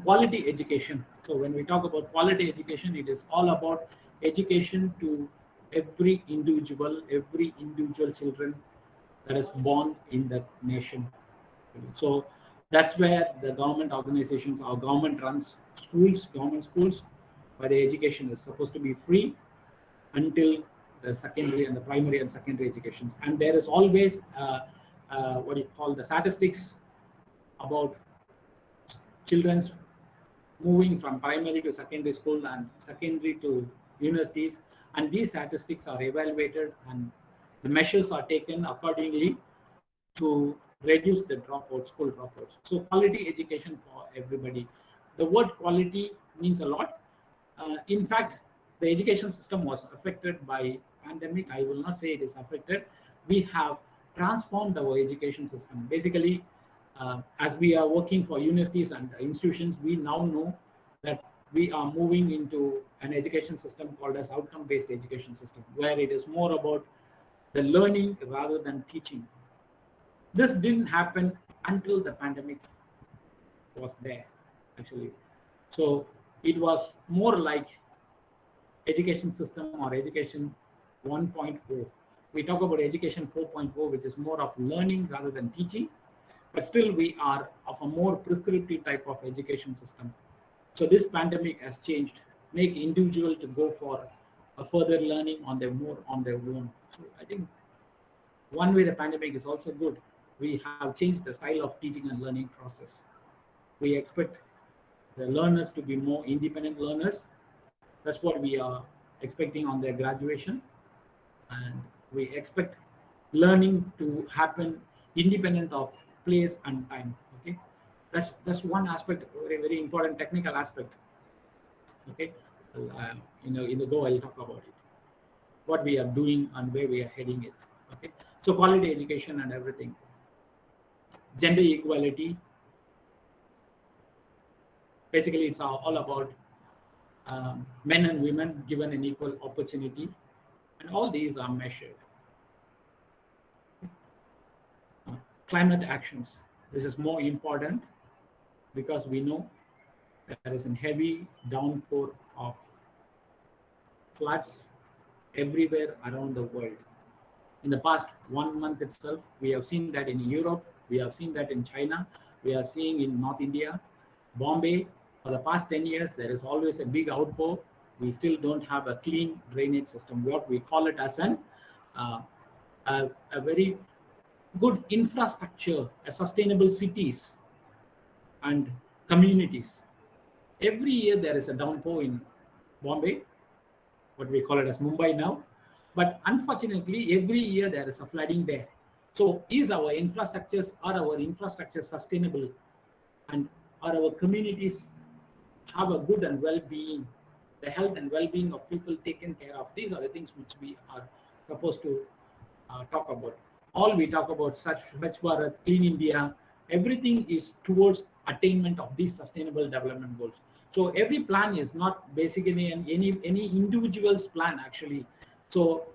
quality education. So when we talk about quality education, it is all about education to every individual children that is born in the nation. So that's where the government organizations or government runs schools, government schools, where the education is supposed to be free until the secondary and the primary and secondary educations. And there is always what you call the statistics about children's moving from primary to secondary school and secondary to universities. And these statistics are evaluated and the measures are taken accordingly to reduce the dropouts, school dropouts. So quality education for everybody. The word quality means a lot. In fact, the education system was affected by pandemic. I will not say it is affected. We have transformed our education system. Basically, as we are working for universities and institutions, we now know that we are moving into an education system called as outcome-based education system, where it is more about the learning rather than teaching. This didn't happen until the pandemic was there, actually. So it was more like education system or education 1.0. We talk about education 4.0, which is more of learning rather than teaching, but still we are of a more prescriptive type of education system. So this pandemic has changed, make individual to go for a further learning on their own. So I think one way the pandemic is also good. We have changed the style of teaching and learning process. We expect the learners to be more independent learners. That's what we are expecting on their graduation. And we expect learning to happen independent of place and time. Okay, that's one aspect, very, very important technical aspect. Okay, in the go I'll talk about it, what we are doing and where we are heading it. Okay, so quality education and everything. Gender equality. Basically, it's all about men and women given an equal opportunity, and all these are measured. Climate actions. This is more important because we know there is a heavy downpour of floods everywhere around the world. In the past 1 month itself, we have seen that in Europe, we have seen that in China, we are seeing in North India, Bombay. For the past 10 years, there is always a big outpour. We still don't have a clean drainage system. What we call it as a very good infrastructure, a sustainable cities and communities. Every year there is a downpour in Bombay, what we call it as Mumbai now. But unfortunately, every year there is a flooding there. So are our infrastructure sustainable, and are our communities have a good and well-being, the health and well-being of people taken care of? These are the things which we are supposed to talk about. All we talk about, Swachh Bharat, Clean India, everything is towards attainment of these sustainable development goals. So every plan is not basically any individual's plan actually. So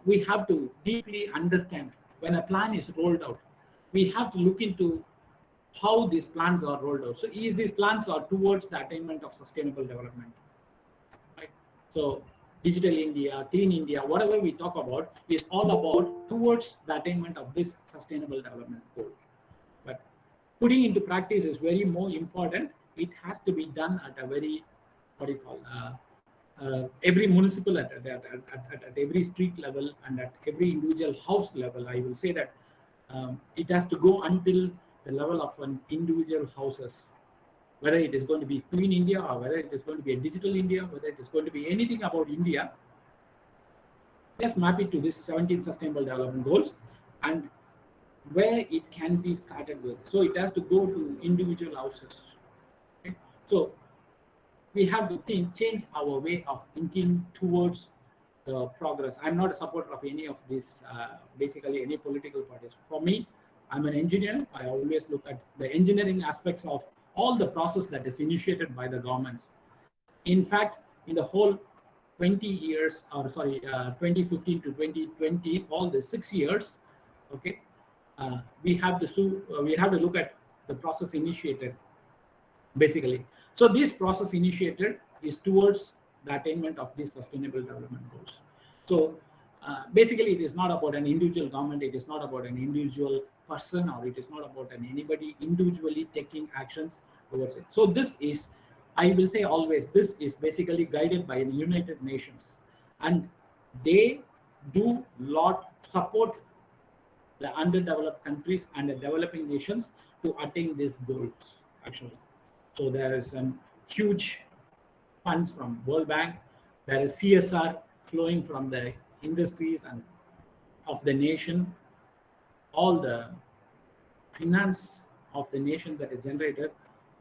we have to deeply understand when a plan is rolled out. We have to look into how these plans are rolled out. So these plans are towards the attainment of sustainable development, right? So Digital India, Clean India, whatever we talk about is all about towards the attainment of this sustainable development goal. But putting into practice is very more important. It has to be done at a very, every municipal, at every street level and at every individual house level. I will say that it has to go until the level of an individual houses, whether it is going to be Clean India or whether it is going to be a Digital India, whether it is going to be anything about India, just map it to this 17 Sustainable Development Goals and where it can be started with. So it has to go to individual houses. Okay? So we have to change our way of thinking towards the progress. I'm not a supporter of any of these, basically any political parties. For me, I'm an engineer. I always look at the engineering aspects of all the process that is initiated by the governments. In fact, in the whole 2015 to 2020, all the 6 years, okay, we have to look at the process initiated. basically. So this process initiated is towards the attainment of these sustainable development goals. So basically, it is not about an individual government, it is not about an individual person, or it is not about an anybody individually taking actions towards it. So this is, I will say always, this is basically guided by the United Nations, and they do lot support the underdeveloped countries and the developing nations to attain these goals actually. So there is some huge funds from World Bank, there is CSR flowing from the industries and of the nation, all the finance of the nation that is generated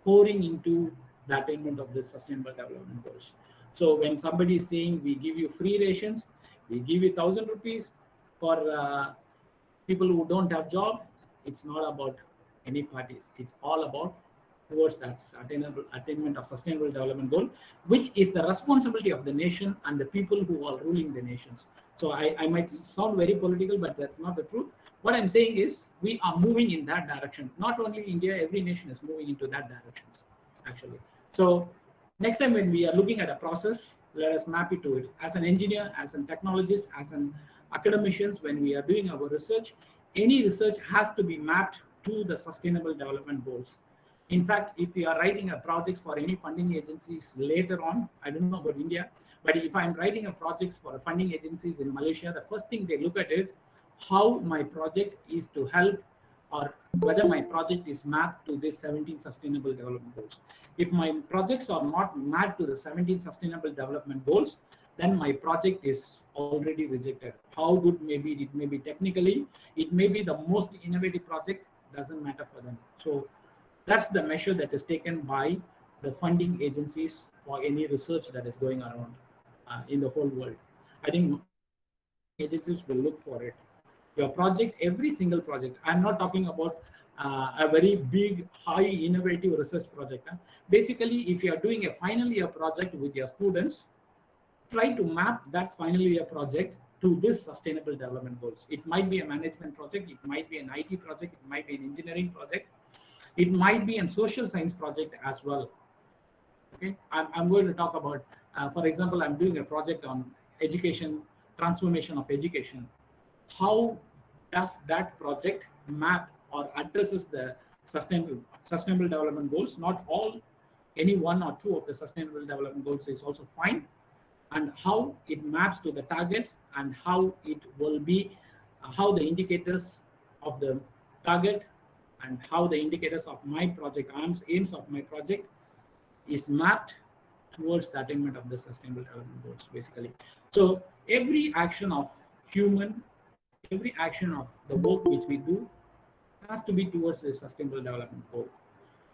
pouring into the attainment of the sustainable development goals. So when somebody is saying we give you free rations, we give you 1,000 rupees for people who don't have job, it's not about any parties. It's all about towards that attainment of sustainable development goal, which is the responsibility of the nation and the people who are ruling the nations. So I might sound very political, but that's not the truth. What I'm saying is we are moving in that direction. Not only India, every nation is moving into that directions, actually. So next time when we are looking at a process, let us map it to it. As an engineer, as a technologist, as an academicians, when we are doing our research, any research has to be mapped to the sustainable development goals. In fact, if we are writing a projects for any funding agencies later on, I don't know about India, but if I'm writing a projects for funding agencies in Malaysia, the first thing they look at is how my project is to help, or whether my project is mapped to this 17 sustainable development goals. If my projects are not mapped to the 17 sustainable development goals, then my project is already rejected. How good maybe it may be technically, it may be the most innovative project, doesn't matter for them. So that's the measure that is taken by the funding agencies for any research that is going around in the whole world. I think agencies will look for it. Your project, every single project, I'm not talking about a very big, high innovative research project. Basically, if you are doing a final year project with your students, try to map that final year project to this sustainable development goals. It might be a management project, it might be an IT project, it might be an engineering project, it might be a social science project as well. Okay, I'm going to talk about, for example, I'm doing a project on education, transformation of education. How does that project map or addresses the sustainable development goals? Not all, any one or two of the sustainable development goals is also fine, and how it maps to the targets, and how it will be, how the indicators of the target and how the indicators of my project, aims of my project is mapped towards the attainment of the sustainable development goals, basically. So every action of human, every action of the work which we do has to be towards the sustainable development goal.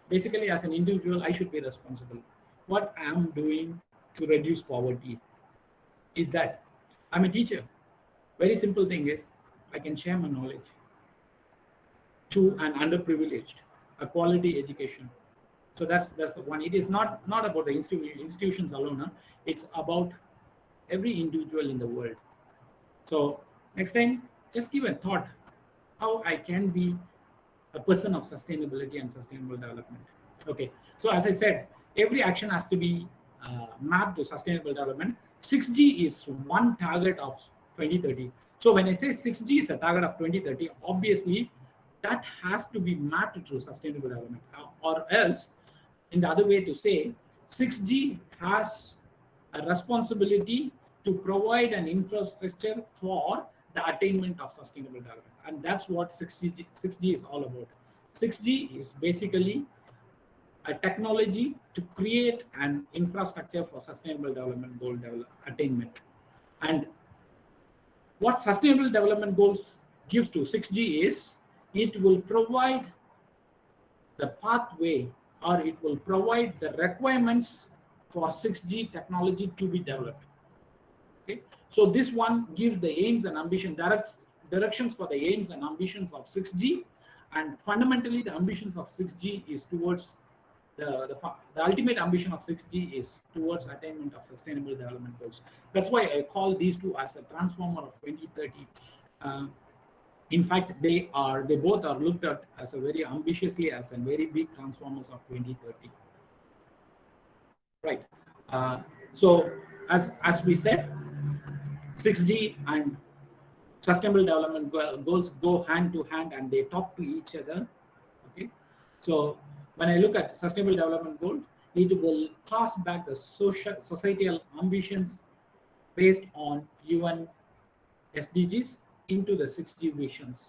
Basically, as an individual, I should be responsible. What I am doing to reduce poverty is that I'm a teacher. Very simple thing is I can share my knowledge to an underprivileged, a quality education. So that's the one. It is not about the institutions alone. Huh? It's about every individual in the world. So next time, just give a thought how I can be a person of sustainability and sustainable development. Okay. So as I said, every action has to be mapped to sustainable development. 6G is one target of 2030. So when I say 6G is a target of 2030, obviously that has to be mapped to sustainable development, or else, in the other way to say, 6G has a responsibility to provide an infrastructure for the attainment of sustainable development. And that's what 6G is all about. 6G is basically a technology to create an infrastructure for sustainable development goal attainment. And what sustainable development goals gives to 6G is it will provide the pathway, or it will provide the requirements for 6G technology to be developed. Okay, so this one gives the aims and ambition, directions for the aims and ambitions of 6G, and fundamentally the ambitions of 6G is towards the ultimate ambition of 6G is towards attainment of sustainable development goals. That's why I call these two as a transformer of 2030. In fact, they both are looked at as a very ambitiously as a very big transformers of 2030. right? So as we said, 6G and sustainable development goals go hand to hand and they talk to each other. Okay, so when I look at sustainable development goals, it will pass back the societal ambitions based on UN SDGs into the 6G visions.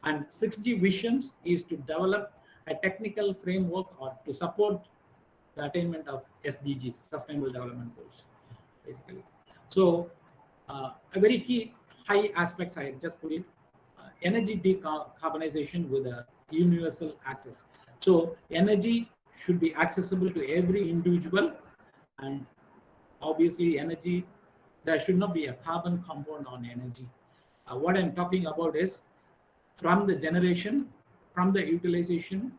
And 6G visions is to develop a technical framework or to support the attainment of SDGs, Sustainable Development Goals, basically. So, a very key high aspects I just put it: energy decarbonization with a universal access. So, energy should be accessible to every individual, and obviously, energy, there should not be a carbon compound on energy. What I'm talking about is from the generation, from the utilization,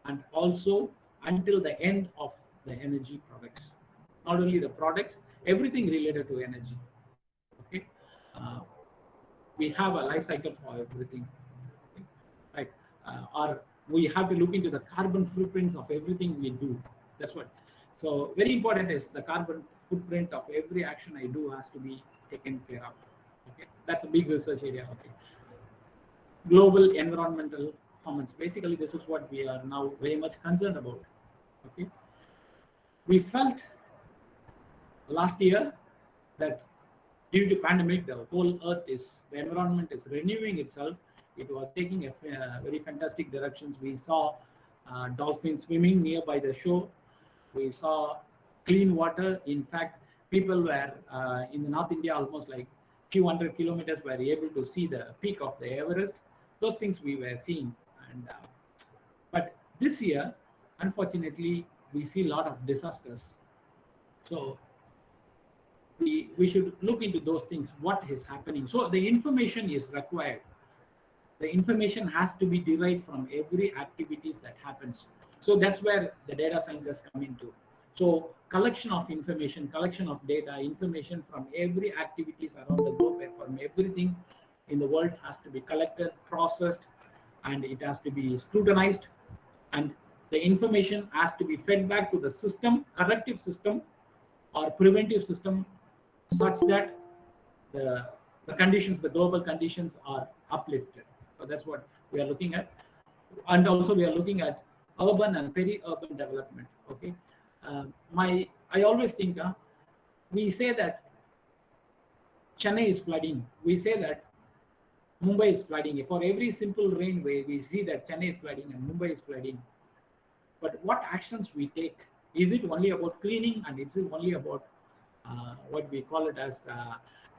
and also until the end of the energy products. Not only the products, everything related to energy. Okay, uh, we have a life cycle for everything, okay? Right? Or we have to look into the carbon footprints of everything we do. That's what. So very important is the carbon footprint of every action I do has to be taken care of. Okay, that's a big research area. Okay, global environmental performance. Basically, this is what we are now very much concerned about. Okay, we felt last year that due to pandemic, the whole earth the environment is renewing itself. It was taking a very fantastic directions. We saw dolphins swimming nearby the shore. We saw clean water. In fact, people were in North India, almost like few hundred kilometers, were able to see the peak of the Everest. Those things we were seeing. And but this year, unfortunately, we see a lot of disasters. So we should look into those things, what is happening. So the information is required. The information has to be derived from every activities that happens. So that's where the data sciences come into. So collection of information, collection of data, information from every activities around the globe, from everything in the world has to be collected, processed, and it has to be scrutinized. And the information has to be fed back to the system, corrective system or preventive system, such that the conditions, the global conditions are uplifted. So that's what we are looking at. And also we are looking at urban and peri-urban development. Okay, I always think we say that Chennai is flooding. We say that Mumbai is flooding. For every simple rain, we see that Chennai is flooding and Mumbai is flooding. But what actions we take? Is it only about cleaning, and is it only about what we call it as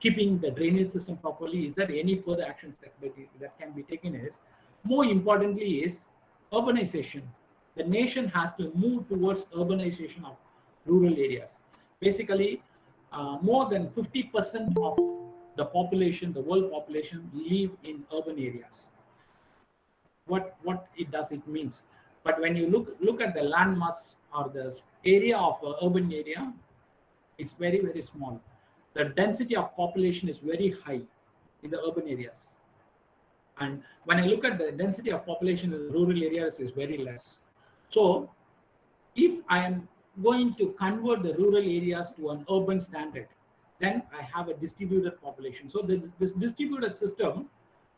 keeping the drainage system properly? Is there any further actions that can be taken? Is more importantly is urbanization. The nation has to move towards urbanization of rural areas. Basically, more than 50% of the population, the world population, live in urban areas. What it means? But when you look at the land mass or the area of an urban area, it's very, very small. The density of population is very high in the urban areas. And when I look at the density of population in the rural areas, is very less. So if I am going to convert the rural areas to an urban standard, then I have a distributed population. So this distributed system,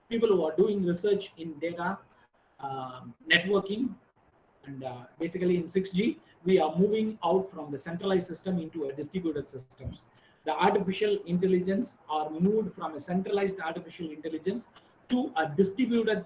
people who are doing research in data, networking, and basically in 6G, we are moving out from the centralized system into a distributed systems. The artificial intelligence are moved from a centralized artificial intelligence to a distributed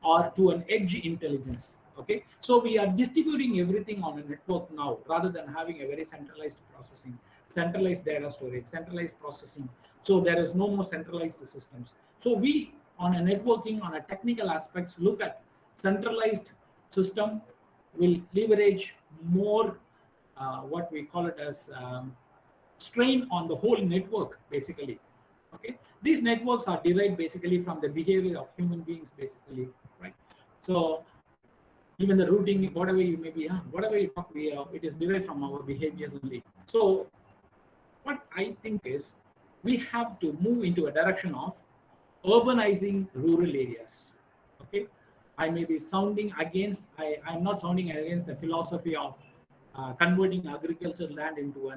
or to an edge intelligence. Okay, so we are distributing everything on a network now, rather than having a very centralized processing, centralized data storage, centralized processing. So there is no more centralized systems. So we, on a networking, on a technical aspects, look at centralized system will leverage more what we call it as strain on the whole network, basically. Okay, these networks are derived basically from the behavior of human beings, basically, right? So even the routing, whatever you may be, whatever you talk, it is derived from our behaviors only. So what I think is we have to move into a direction of urbanizing rural areas. Okay, I may be sounding against, I'm not sounding against the philosophy of converting agricultural land into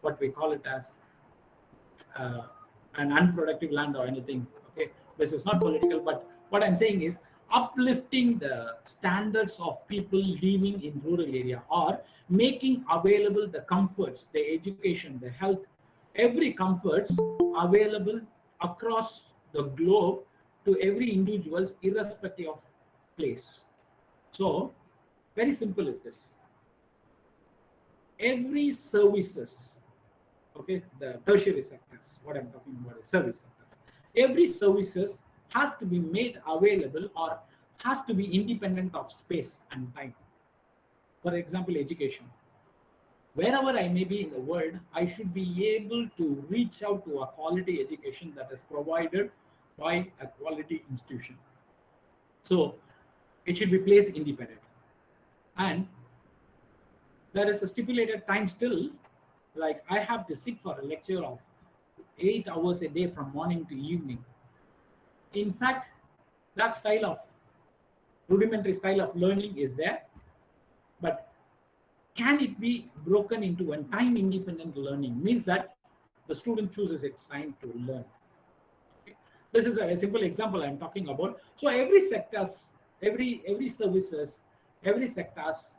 what we call it as uh, an unproductive land or anything. Okay, this is not political, but what I'm saying is uplifting the standards of people living in rural area, or making available the comforts, the education, the health, every comforts available across the globe to every individuals irrespective of place. So very simple is this: every services, okay, the tertiary sectors, what I'm talking about is service sectors, every services has to be made available or has to be independent of space and time. For example, education, wherever I may be in the world, I should be able to reach out to a quality education that is provided by a quality institution. So it should be place independent, and there is a stipulated time still. Like I have to sit for a lecture of 8 hours a day from morning to evening. In fact, that style of rudimentary style of learning is there, but can it be broken into a time independent learning? Means that the student chooses its time to learn. Okay. This is a simple example I'm talking about. So every sectors, every services, every sectors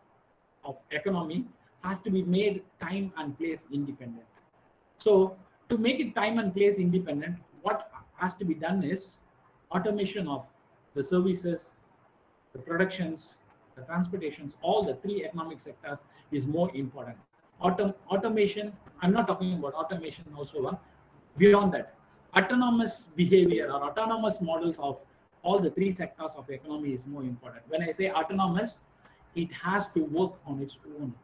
of economy has to be made time and place independent. So to make it time and place independent, what has to be done is automation of the services, the productions, the transportations, all the three economic sectors is more important. Automation, I'm not talking about automation also, beyond that, autonomous behavior or autonomous models of all the three sectors of economy is more important. When I say autonomous, it has to work on its own.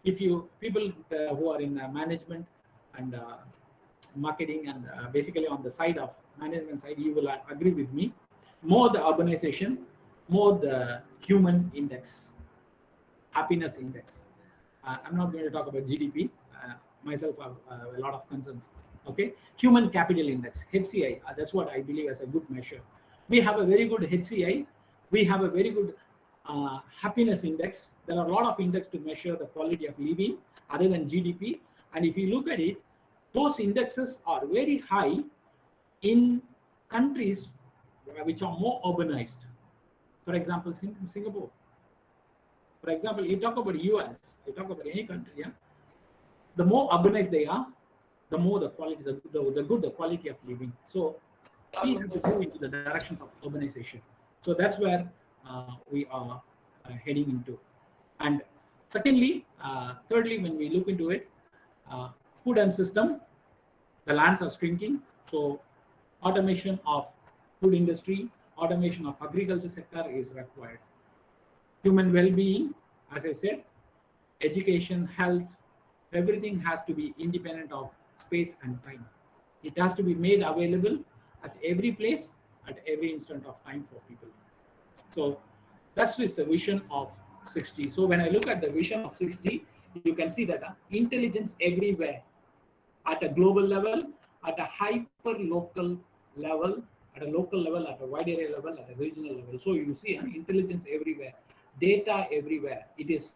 If you people who are in management and marketing and basically on the side of management side, you will agree with me, more the urbanization, more the human index, happiness index. I'm not going to talk about GDP. Myself have a lot of concerns. Okay, human capital index, HCI. That's what I believe as a good measure. We have a very good HCI. We have a very good happiness index. There are a lot of index to measure the quality of living other than GDP. And if you look at it, those indexes are very high in countries which are more urbanized. For example, Singapore. For example, you talk about US, you talk about any country, yeah. The more urbanized they are, the more the quality, the good the quality of living. So we have to go into the directions of urbanization. So that's where we are heading into. And secondly, thirdly, when we look into it, food and system, the lands are shrinking. So automation of food industry, automation of agriculture sector is required. Human well-being, as I said, education, health, everything has to be independent of space and time. It has to be made available at every place, at every instant of time for people. So that's just the vision of 60. So when I look at the vision of 60, you can see that intelligence everywhere, at a global level, at a hyper local level, at a local level, at a wide area level, at a regional level. So you see intelligence everywhere, data everywhere. It is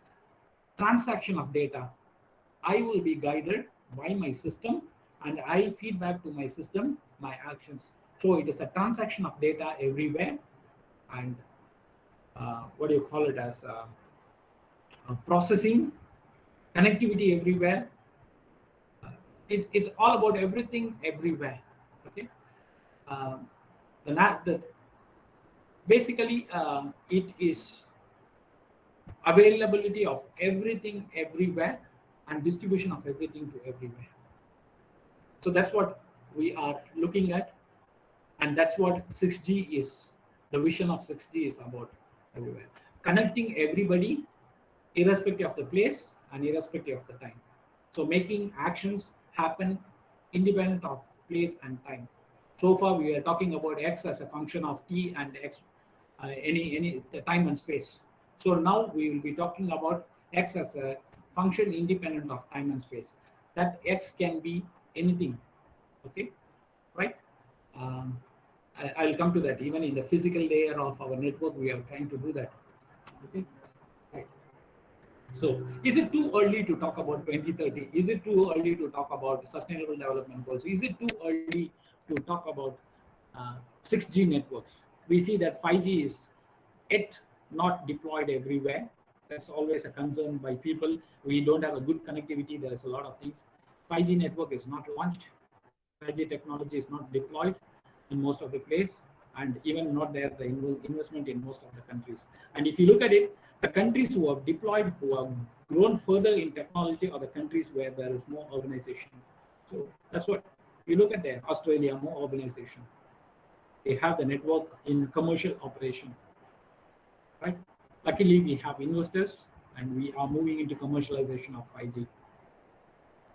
transaction of data. I will be guided by my system and I feed back to my system my actions. So it is a transaction of data everywhere, and what do you call it as processing, connectivity everywhere, it's all about everything everywhere. Okay. Um, the basically it is availability of everything everywhere and distribution of everything to everywhere. So that's what we are looking at, and that's what 6G is. The vision of 6G is about everywhere, connecting everybody irrespective of the place and irrespective of the time. So making actions happen independent of place and time. So far, we are talking about x as a function of t and x, any the time and space. So now we will be talking about x as a function independent of time and space. That x can be anything. Okay, right? Um, I'll come to that. Even in the physical layer of our network, we are trying to do that. Okay, right. So, is it too early to talk about 2030? Is it too early to talk about sustainable development goals? Is it too early to talk about 6G networks? We see that 5G is yet not deployed everywhere. That's always a concern by people. We don't have a good connectivity. There is a lot of things. 5G network is not launched. 5G technology is not deployed in most of the place, and even not there the investment in most of the countries. And if you look at it, the countries who have deployed, who have grown further in technology, are the countries where there is more urbanization. So that's what you look at there. Australia, more urbanization. They have the network in commercial operation, right? Luckily, we have investors, and we are moving into commercialization of 5G.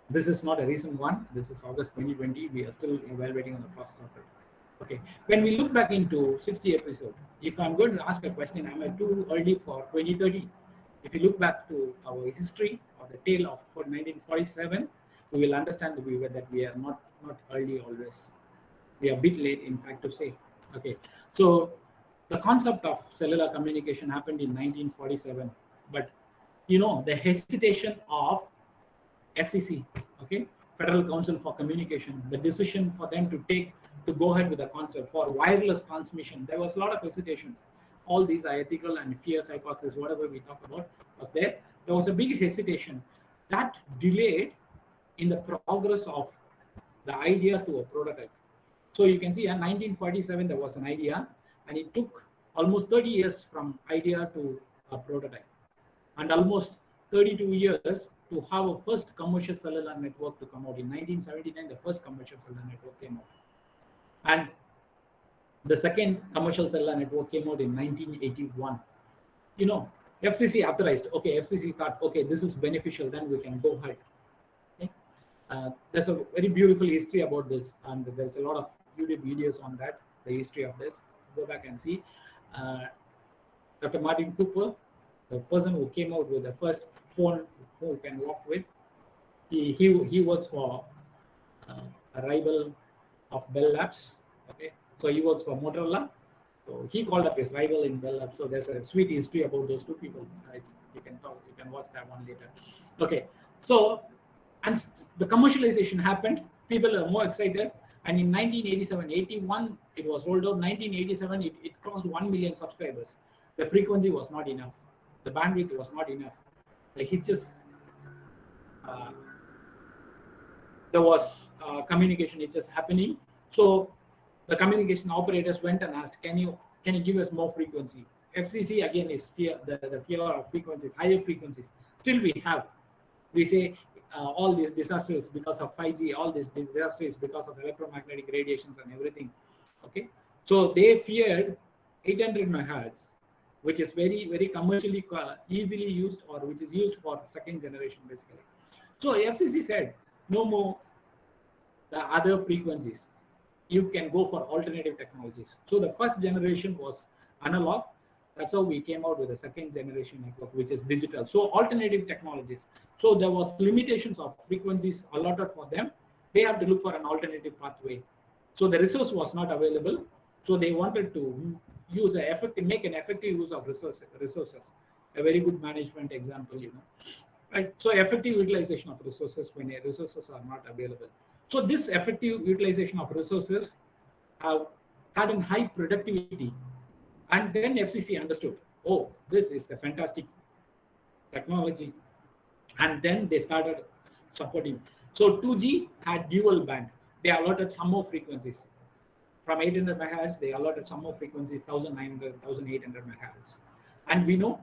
This is not a recent one. This is August 2020. We are still evaluating on the process of it. Okay. When we look back into 60 episode, if I'm going to ask a question, am I too early for 2030? If you look back to our history or the tale of 1947, we will understand that we are not early always. We are a bit late, in fact, to say. Okay. So the concept of cellular communication happened in 1947, but the hesitation of FCC, okay, Federal Council for Communication, the decision for them to go ahead with the concept for wireless transmission, there was a lot of hesitations. All these are ethical and fear psychosis, whatever we talk about, was there. There was a big hesitation that delayed in the progress of the idea to a prototype. So you can see in 1947 there was an idea, and it took almost 30 years from idea to a prototype, and almost 32 years to have a first commercial cellular network to come out. In 1979, the first commercial cellular network came out. And the second commercial cellular network came out in 1981. FCC authorized. Okay, FCC thought, okay, this is beneficial, then we can go ahead. Okay? There's a very beautiful history about this, and there's a lot of YouTube videos on that, the history of this. Go back and see. Dr. Martin Cooper, the person who came out with the first phone who can walk with, he works for a rival of Bell Labs. Okay, so he works for Motorola. So he called up his rival in Bell Labs. So there's a sweet history about those two people. You can watch that one later. Okay, so and the commercialization happened. People are more excited. And in 1987, 81, it was rolled out. 1987, it crossed 1 million subscribers. The frequency was not enough. The bandwidth was not enough. The hitches, there was communication hitches happening. So the communication operators went and asked, can you give us more frequency? FCC again is the fear of frequencies, higher frequencies. Still we say all these disasters because of 5G, all these disasters because of electromagnetic radiations and everything. Okay, so they feared 800 megahertz, which is very, very commercially easily used, or which is used for second generation basically. So FCC said, no more the other frequencies. You can go for alternative technologies. So the first generation was analog. That's how we came out with the second generation network, which is digital. So alternative technologies. So there was limitations of frequencies allotted for them. They have to look for an alternative pathway. So the resource was not available. So they wanted to make an effective use of resources. A very good management example, right? So effective utilization of resources when resources are not available. So this effective utilization of resources have had a high productivity. And then FCC understood, oh, this is a fantastic technology. And then they started supporting. So 2G had dual band. They allotted some more frequencies. From 800 megahertz, they allotted some more frequencies, 1900, 1800 megahertz. And we know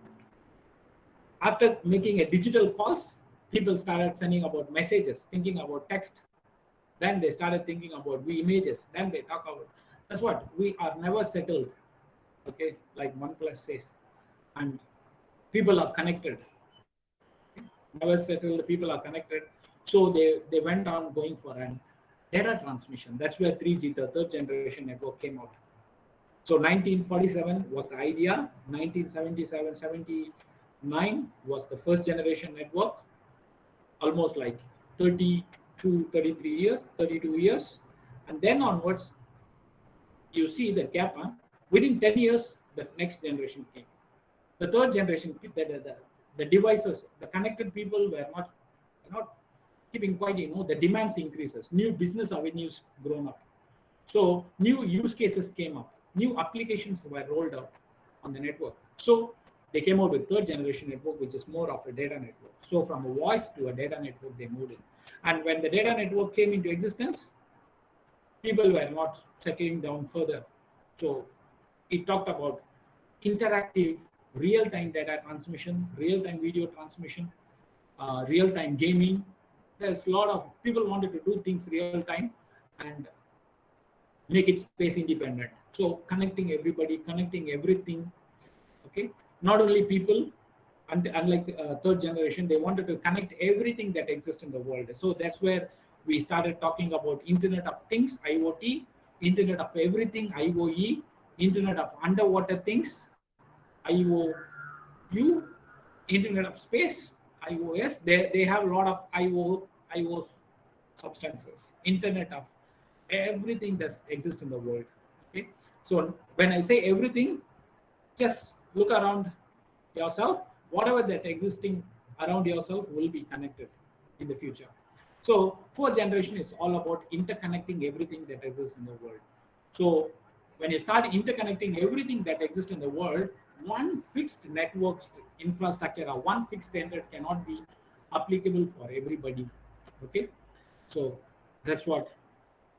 after making a digital calls, people started sending about messages, thinking about text. Then they started thinking about images. Then they talk about, that's what, we are never settled. Okay, like OnePlus says. And people are connected. Never settled, people are connected. So they went on going for an data transmission. That's where 3G, the third generation network, came out. So 1947 was the idea. 1977, 79 was the first generation network. Almost like 32, 33 years, 32 years. And then onwards, you see the gap. Within 10 years, the next generation came. The third generation, the devices, the connected people were not keeping quite, the demands increases. New business avenues grown up. So new use cases came up. New applications were rolled out on the network. So they came out with third generation network, which is more of a data network. So from a voice to a data network, they moved in. And when the data network came into existence, people were not settling down further. So it talked about interactive, real-time data transmission, real-time video transmission, real-time gaming. There's a lot of people wanted to do things real-time and make it space independent. So connecting everybody, connecting everything. Okay, not only people, and unlike the third generation, they wanted to connect everything that exists in the world. So that's where we started talking about Internet of Things, IoT, Internet of Everything, IoE, Internet of Underwater Things, IOU, Internet of Space, IOS. They have a lot of IO substances, Internet of everything that exists in the world. Okay, so when I say everything, just look around yourself. Whatever that existing around yourself will be connected in the future. So fourth generation is all about interconnecting everything that exists in the world. So when you start interconnecting everything that exists in the world, one fixed network infrastructure or one fixed standard cannot be applicable for everybody. Okay, so that's what,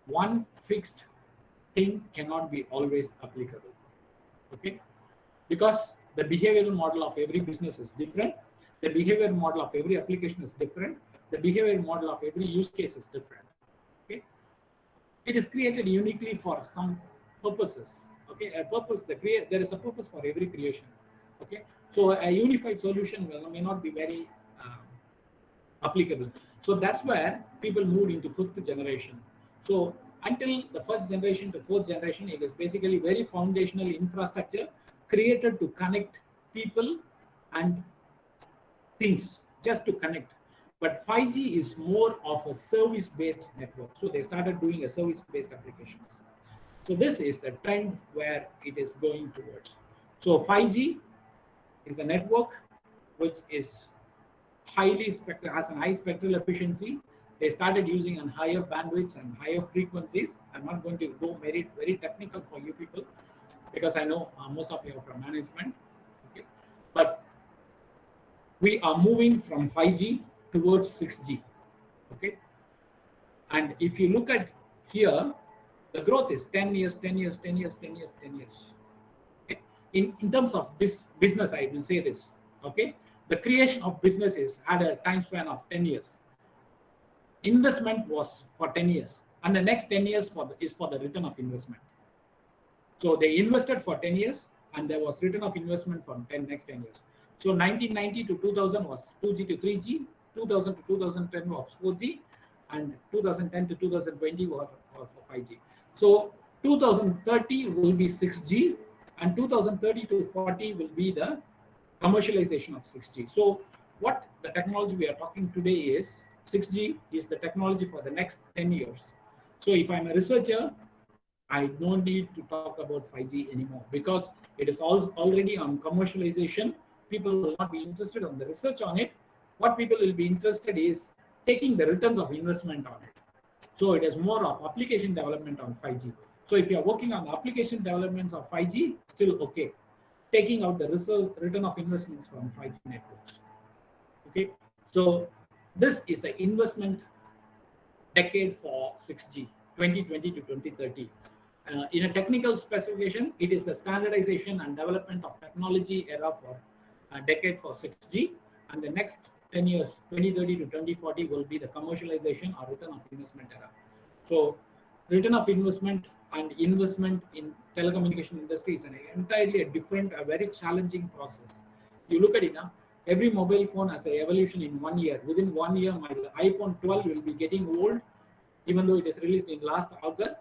one fixed thing cannot be always applicable. Okay, because the behavioral model of every business is different. The behavioral model of every application is different. The behavioral model of every use case is different. Okay, it is created uniquely for some purposes. Okay, a purpose, there is a purpose for every creation. Okay, so a unified solution may not be very applicable. So that's where people moved into fifth generation. So until the first generation to fourth generation, it is basically very foundational infrastructure created to connect people and things, just to connect. But 5G is more of a service-based network. So they started doing a service-based applications. So this is the trend where it is going towards. So 5G is a network which is highly spectral, has a high spectral efficiency. They started using on higher bandwidths and higher frequencies. I'm not going to go very technical for you people, because I know most of you are from management. Okay, but we are moving from 5G towards 6G. Okay, and if you look at here, the growth is 10 years, 10 years, 10 years, 10 years, 10 years. Okay, in terms of this business, I will say this. Okay, the creation of businesses had a time span of 10 years. Investment was for 10 years, and the next 10 years is for the return of investment. So they invested for 10 years, and there was return of investment for next 10 years. So 1990 to 2000 was 2G to 3G, 2000 to 2010 was 4G, and 2010 to 2020 were for 5G. So 2030 will be 6G, and 2030 to 40 will be the commercialization of 6G. So what the technology we are talking today is 6G is the technology for the next 10 years. So if I'm a researcher, I don't need to talk about 5G anymore, because it is already on commercialization. People will not be interested on the research on it. What people will be interested is taking the returns of investment on it. So it is more of application development on 5G. So if you are working on application developments of 5G, still okay. Taking out the return of investments from 5G networks. Okay, so this is the investment decade for 6G, 2020 to 2030. In a technical specification, it is the standardization and development of technology era for a decade for 6G, and the next 10 years, 2030 to 2040, will be the commercialization or return of investment era. So, return of investment and investment in telecommunication industry is an entirely a different, a very challenging process. You look at it now, every mobile phone has an evolution in 1 year. Within 1 year, my iPhone 12 will be getting old, even though it is released in last August.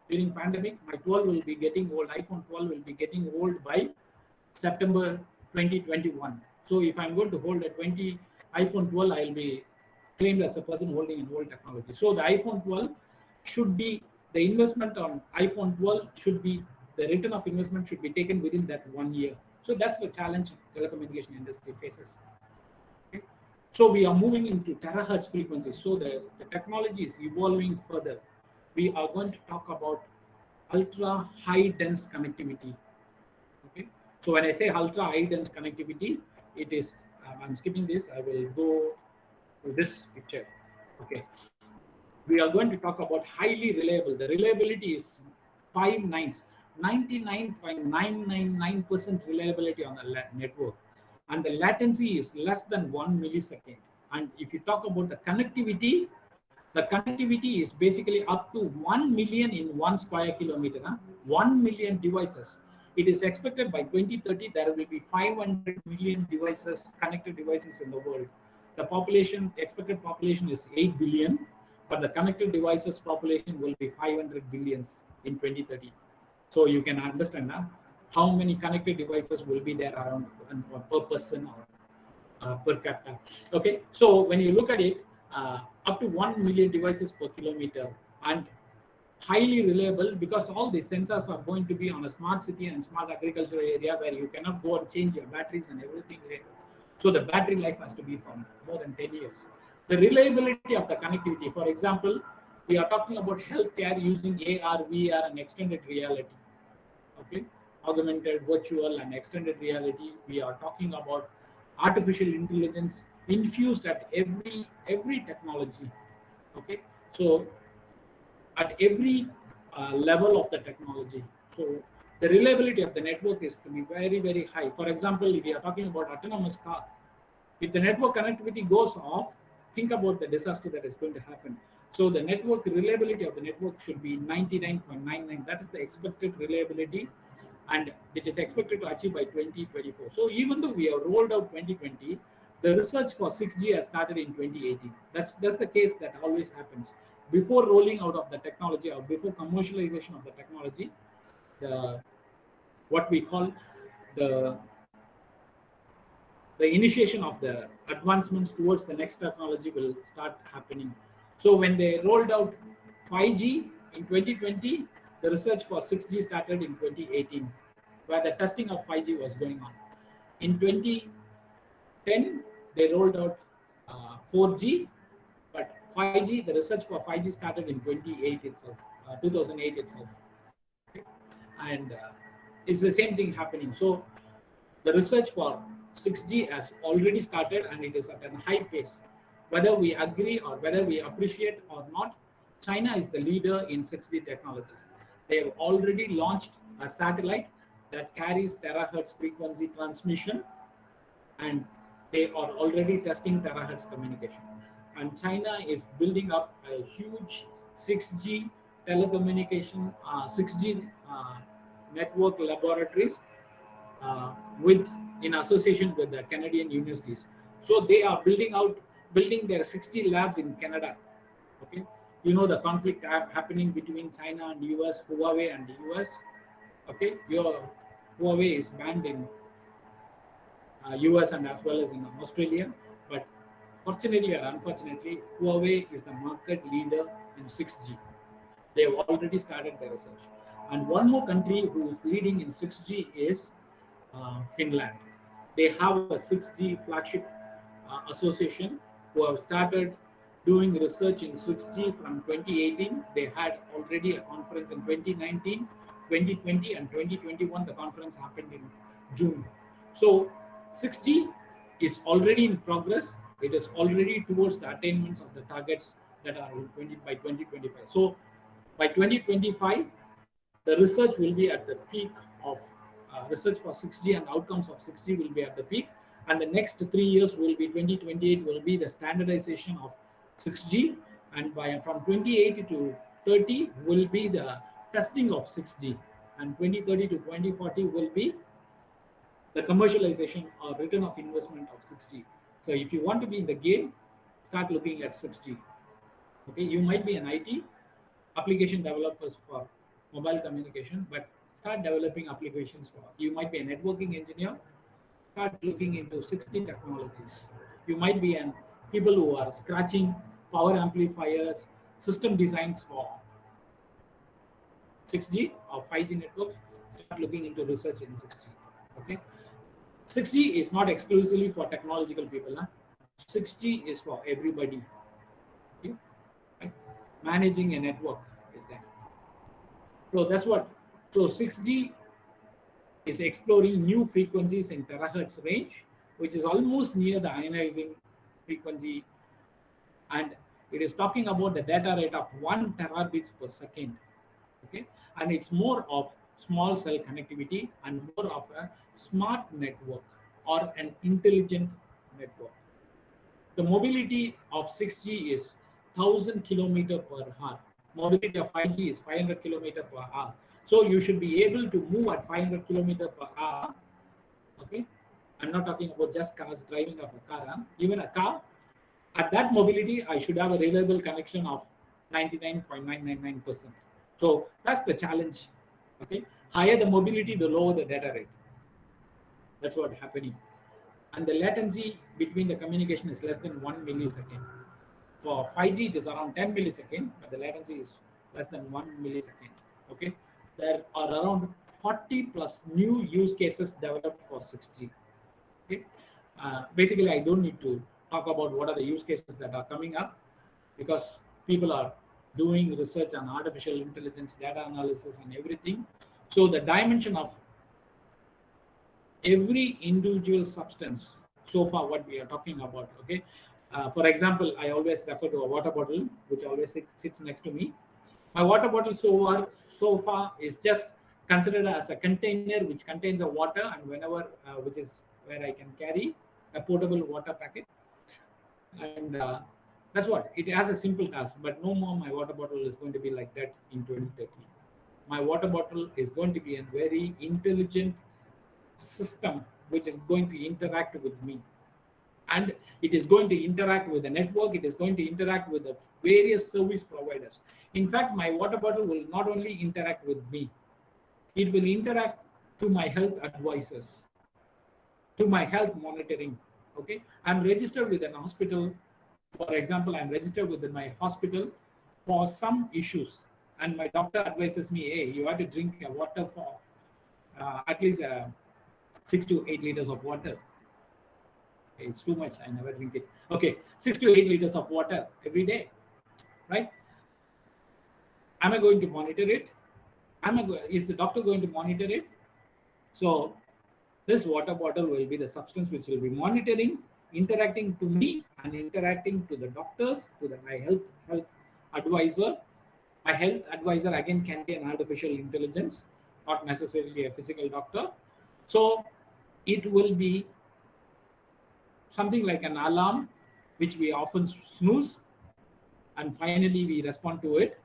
During pandemic, my 12 will be getting old. iPhone 12 will be getting old by September 2021. So if I'm going to hold a iPhone 12, I'll be claimed as a person holding an old technology. So the iPhone 12 should be, the investment on iPhone 12 should be, the return of investment should be taken within that 1 year. So that's the challenge telecommunication industry faces. Okay. So we are moving into terahertz frequencies. So the technology is evolving further. We are going to talk about ultra high dense connectivity. Okay. So when I say ultra high dense connectivity, it is, I'm skipping this, I will go to this picture. Okay. We are going to talk about highly reliable. The reliability is 5 nines, 99.999% reliability on the network. And the latency is less than 1 millisecond. And if you talk about the connectivity is basically up to 1 million in 1 square kilometer. 1 million devices. It is expected by 2030 there will be 500 million devices, connected devices in the world. The population, expected population is 8 billion, but the connected devices population will be 500 billions in 2030. So you can understand now how many connected devices will be there around per person or per capita. Okay, so when you look at it, up to 1 million devices per kilometer, and highly reliable, because all the sensors are going to be on a smart city and smart agricultural area where you cannot go and change your batteries and everything later. So the battery life has to be for more than 10 years. The reliability of the connectivity, for example, we are talking about healthcare using AR, VR, and extended reality. Okay, augmented, virtual, and extended reality. We are talking about artificial intelligence infused at every technology. Okay, so at every level of the technology. So the reliability of the network is to be very, very high. For example, if you are talking about autonomous car, if the network connectivity goes off, think about the disaster that is going to happen. So the network reliability of the network should be 99.99. That is the expected reliability, and it is expected to achieve by 2024. So even though we have rolled out 2020, the research for 6G has started in 2018. That's the case that always happens. Before rolling out of the technology or before commercialization of the technology, what we call the initiation of the advancements towards the next technology will start happening. So when they rolled out 5G in 2020, the research for 6G started in 2018, where the testing of 5G was going on. In 2010, they rolled out 4G, but 5G, the research for 5G started in 2008 itself, 2008 itself. Okay. And it's the same thing happening. So the research for 6G has already started, and it is at a high pace. Whether we agree or whether we appreciate or not, China is the leader in 6G technologies. They have already launched a satellite that carries terahertz frequency transmission, and they are already testing terahertz communication. And China is building up a huge 6G telecommunication, 6G network laboratories in association with the Canadian universities. So they are building their 6G labs in Canada. Okay, you know the conflict happening between China and US, Huawei and the US. Okay, your Huawei is banned in US and as well as in Australia, but fortunately or unfortunately, Huawei is the market leader in 6G. They have already started their research. And one more country who is leading in 6G is Finland. They have a 6G flagship association who have started doing research in 6G from 2018. They had already a conference in 2019, 2020, and 2021. The conference happened in June. So 6G is already in progress. It is already towards the attainments of the targets that are in by 2025. So by 2025, the research will be at the peak of research for 6G, and outcomes of 6G will be at the peak. And the next 3 years will be 2028 will be the standardization of 6G, and by from 28 to 30 will be the testing of 6G, and 2030 to 2040 will be the commercialization or return of investment of 6G. So if you want to be in the game, start looking at 6G. Okay, you might be an IT application developers for mobile communication, but start developing applications for. You might be a networking engineer, start looking into 6G technologies. You might be an people who are scratching power amplifiers, system designs for 6G or 5G networks. Start looking into research in 6G. Okay, 6G is not exclusively for technological people. Huh? 6G is for everybody. Okay? Right? Managing a network is there. So that's what. So 6G is exploring new frequencies in terahertz range, which is almost near the ionizing frequency, and it is talking about the data rate of 1 terabits per second. Okay, and it's more of small cell connectivity and more of a smart network or an intelligent network. The mobility of 6G is 1000 km per hour. Mobility of 5G is 500 km per hour. So you should be able to move at 500 km per hour. Okay, I'm not talking about just cars driving of a car. Huh? Even a car, at that mobility, I should have a reliable connection of 99.999%. So that's the challenge. Okay, higher the mobility, the lower the data rate. That's what's happening. And the latency between the communication is less than 1 millisecond. For 5G, it is around 10 milliseconds, but the latency is less than 1 millisecond. Okay, there are around 40 plus new use cases developed for 6G. Okay, basically, I don't need to talk about what are the use cases that are coming up, because people are doing research on artificial intelligence, data analysis, and everything. So the dimension of every individual substance, so far what we are talking about. Okay, for example, I always refer to a water bottle, which always sits next to me. My water bottle so far is just considered as a container which contains a water, and whenever which is where I can carry a portable water packet, and that's what it has, a simple task. But no more my water bottle is going to be like that in 2030. My water bottle is going to be a very intelligent system which is going to interact with me, and it is going to interact with the network. It is going to interact with the various service providers. In fact, my water bottle will not only interact with me, it will interact to my health advisors, to my health monitoring. Okay, I'm registered with an hospital. For example, I'm registered with my hospital for some issues, and my doctor advises me, hey, you have to drink water for at least 6 to 8 liters of water. It's too much, I never drink it. Okay, 6 to 8 liters of water every day, right? Am I going to monitor it? Is the doctor going to monitor it? So this water bottle will be the substance which will be monitoring, interacting to me, and interacting to the doctors, to my health advisor. My health advisor again can be an artificial intelligence, not necessarily a physical doctor. So it will be something like an alarm, which we often snooze, and finally we respond to it.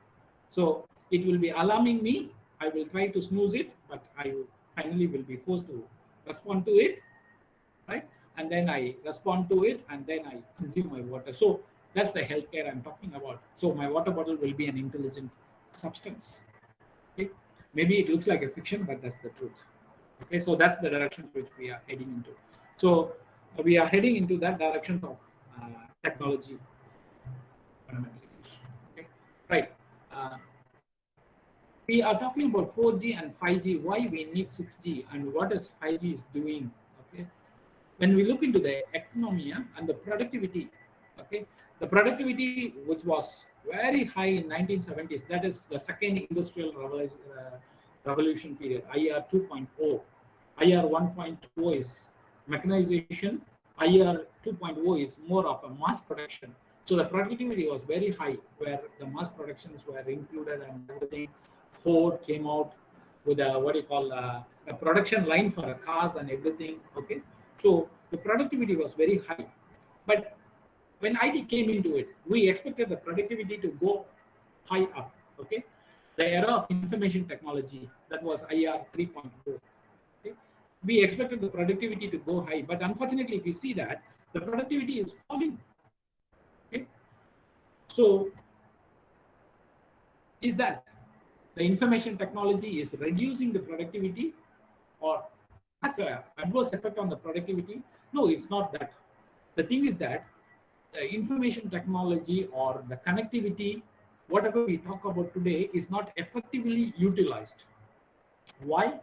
So it will be alarming me. I will try to snooze it, but I finally will be forced to respond to it, right? And then I respond to it, and then I consume my water. So that's the healthcare I'm talking about. So my water bottle will be an intelligent substance. Okay? Maybe it looks like a fiction, but that's the truth. Okay, so that's the direction which we are heading into. So we are heading into that direction of technology fundamentally. Okay, right. We are talking about 4G and 5G, why we need 6G, and what is 5G is doing. Okay, when we look into the economy and the productivity, okay, the productivity which was very high in 1970s, that is the second industrial revolution period, IR 2.0. IR 1.0 is mechanization. IR 2.0 is more of a mass production. So the productivity was very high, where the mass productions were included and everything. Ford came out with a what do you call a production line for cars and everything. Okay, so the productivity was very high, but when IT came into it, we expected the productivity to go high up. Okay, the era of information technology, that was IR 3.0. Okay, we expected the productivity to go high, but unfortunately, if you see that the productivity is falling. Okay, so is that the information technology is reducing the productivity or has an adverse effect on the productivity? No, it's not that. The thing is that the information technology or the connectivity, whatever we talk about today, is not effectively utilized. Why?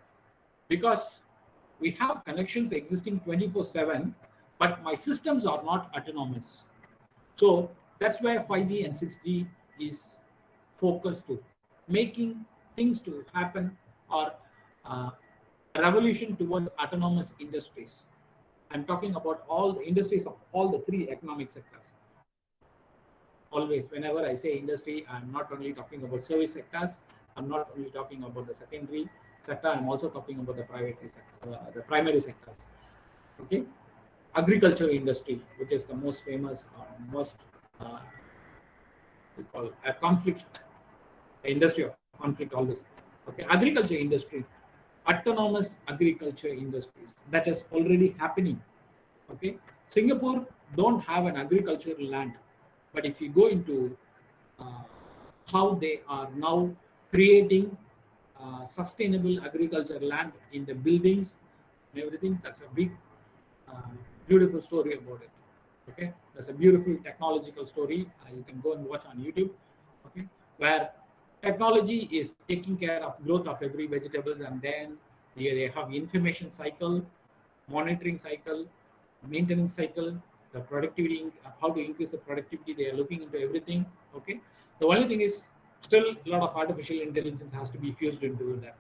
Because we have connections existing 24/7, but my systems are not autonomous. So that's where 5G and 6G is focused to, making things to happen, or uh, a revolution towards autonomous industries. I'm talking about all the industries of all the three economic sectors. Always, whenever I say industry, I'm not only talking about service sectors, I'm not only talking about the secondary sector, I'm also talking about the private sector, the primary sectors. Okay, agriculture industry, which is the most famous, most uh, we call a conflict, industry of conflict, all this. Okay, agriculture industry, autonomous agriculture industries, that is already happening. Okay, Singapore don't have an agricultural land, but if you go into uh, how they are now creating sustainable agriculture land in the buildings and everything, that's a big uh, beautiful story about it. Okay, that's a beautiful technological story. You can go and watch on YouTube. Okay, where technology is taking care of growth of every vegetables, and then they have information cycle, monitoring cycle, maintenance cycle, the productivity, how to increase the productivity. They are looking into everything. Okay, the only thing is still a lot of artificial intelligence has to be fused into that.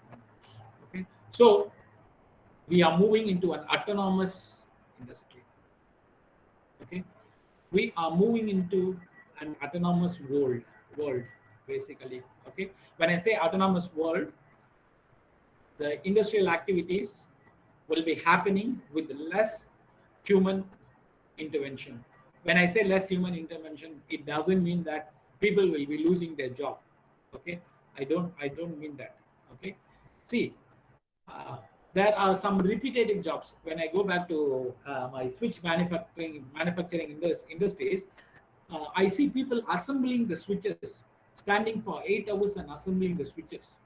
Okay, so we are moving into an autonomous industry. Okay, we are moving into an autonomous world basically. Okay, when I say autonomous world, the industrial activities will be happening with less human intervention. When I say less human intervention, it doesn't mean that people will be losing their job. Okay, I don't mean that. Okay, see, uh, there are some repetitive jobs. When I go back to my switch manufacturing industries, I see people assembling the switches, standing for 8 hours and assembling the switches.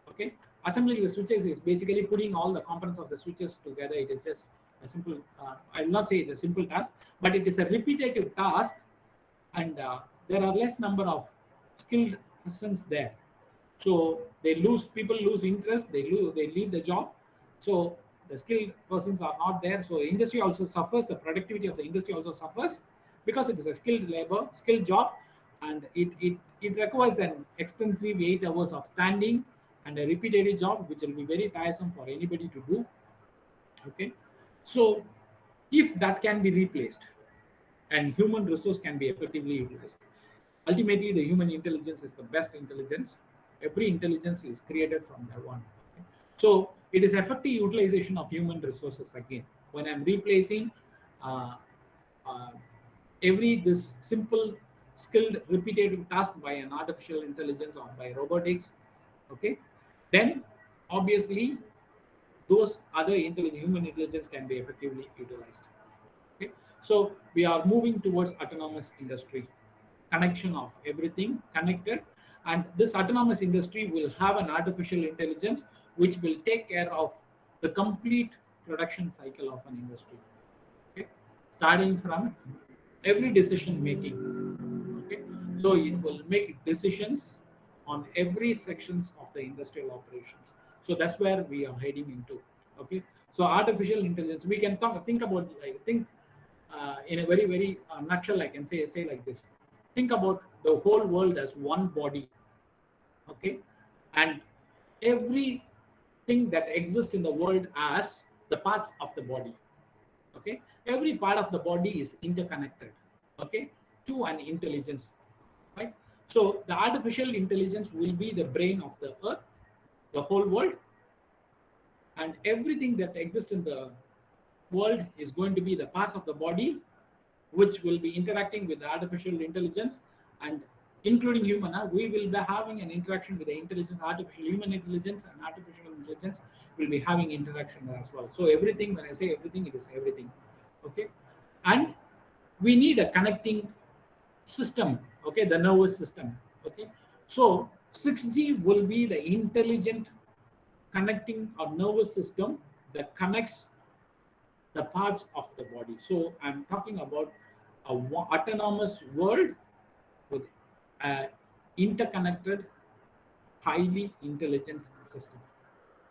Okay, assembling the switches is basically putting all the components of the switches together. It is just a simple, I will not say it's a simple task, but it is a repetitive task, and there are less number of skilled persons there. So people lose interest, they leave the job. So the skilled persons are not there, so industry also suffers, the productivity of the industry also suffers, because it is a skilled labor, skilled job, and it requires an extensive 8 hours of standing and a repetitive job, which will be very tiresome for anybody to do. Okay, so if that can be replaced and human resource can be effectively utilized, ultimately the human intelligence is the best intelligence. Every intelligence is created from that one. Okay? So it is effective utilization of human resources. Again, when I'm replacing uh, uh, every this simple skilled repetitive task by an artificial intelligence or by robotics, okay, then obviously those other human intelligence can be effectively utilized. Okay, so we are moving towards autonomous industry, connection of everything connected, and this autonomous industry will have an artificial intelligence which will take care of the complete production cycle of an industry. Okay, starting from every decision making. Okay, so it will make decisions on every sections of the industrial operations. So that's where we are heading into. Okay, so artificial intelligence, we can think about, like, think in a very nutshell. I can say like this: think about the whole world as one body. Okay, and everything that exists in the world as the parts of the body. Okay, every part of the body is interconnected. Okay, to an intelligence, right? So the artificial intelligence will be the brain of the earth, the whole world, and everything that exists in the world is going to be the parts of the body which will be interacting with the artificial intelligence, and including human. We will be having an interaction with the intelligence, artificial human intelligence, and artificial intelligence will be having interaction as well. So everything, when I say everything, it is everything. Okay, and we need a connecting system. Okay, the nervous system. Okay, so 6G will be the intelligent connecting or nervous system that connects the parts of the body. So I'm talking about a autonomous world with an interconnected, highly intelligent system.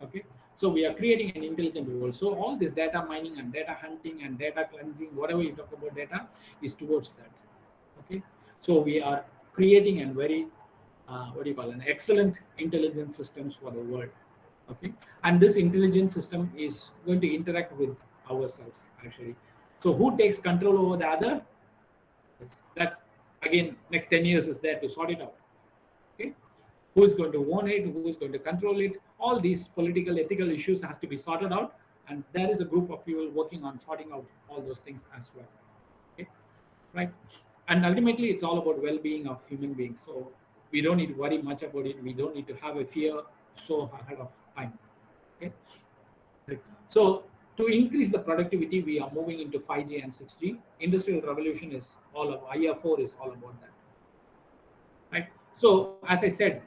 Okay, so we are creating an intelligent world. So all this data mining and data hunting and data cleansing, whatever you talk about data, is towards that. Okay, so we are creating a very what do you call an excellent intelligence systems for the world. Okay, and this intelligence system is going to interact with ourselves actually. So who takes control over the other? That's again, next 10 years is there to sort it out. Okay, who is going to own it, who is going to control it? All these political ethical issues has to be sorted out, and there is a group of people working on sorting out all those things as well. Okay, right? And ultimately it's all about well-being of human beings, so we don't need to worry much about it. We don't need to have a fear so ahead of time. Okay, right. So to increase the productivity, we are moving into 5G and 6G. Industrial revolution is all of IR4 is all about that, right? So as I said,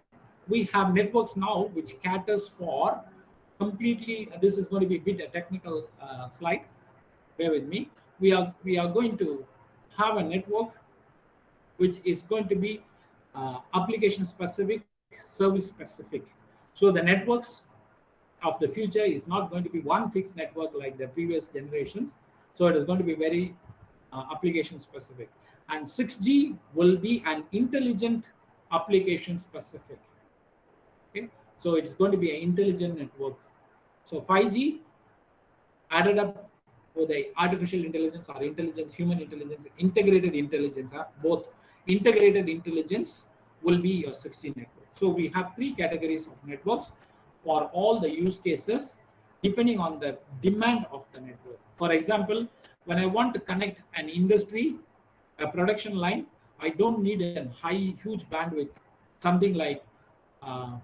we have networks now which caters for completely. This is going to be a bit a technical slide. Bear with me. We are going to have a network which is going to be application specific, service specific. So the networks of the future is not going to be one fixed network like the previous generations. So it is going to be very application specific. And 6G will be an intelligent application specific. Okay, so it's going to be an intelligent network. So 5G added up with the artificial intelligence or intelligence, human intelligence, integrated intelligence, both integrated intelligence will be your 6G network. So we have three categories of networks for all the use cases depending on the demand of the network. For example, when I want to connect an industry, a production line, I don't need a huge bandwidth, something like an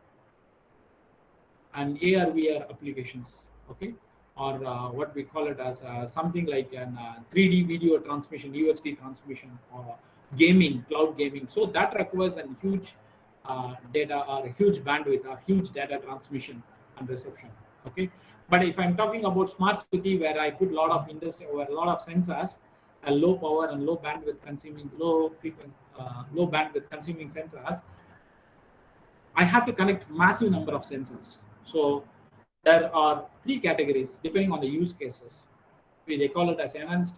AR/VR applications, okay, or what we call it as something like an 3D video transmission, UHD transmission, or gaming, cloud gaming. So that requires a huge data or a huge bandwidth or huge data transmission and reception. Okay, but if I'm talking about smart city where I put a lot of industry or a lot of sensors, a low power and low bandwidth consuming, low bandwidth consuming sensors, I have to connect massive number of sensors. So there are three categories depending on the use cases. They call it as enhanced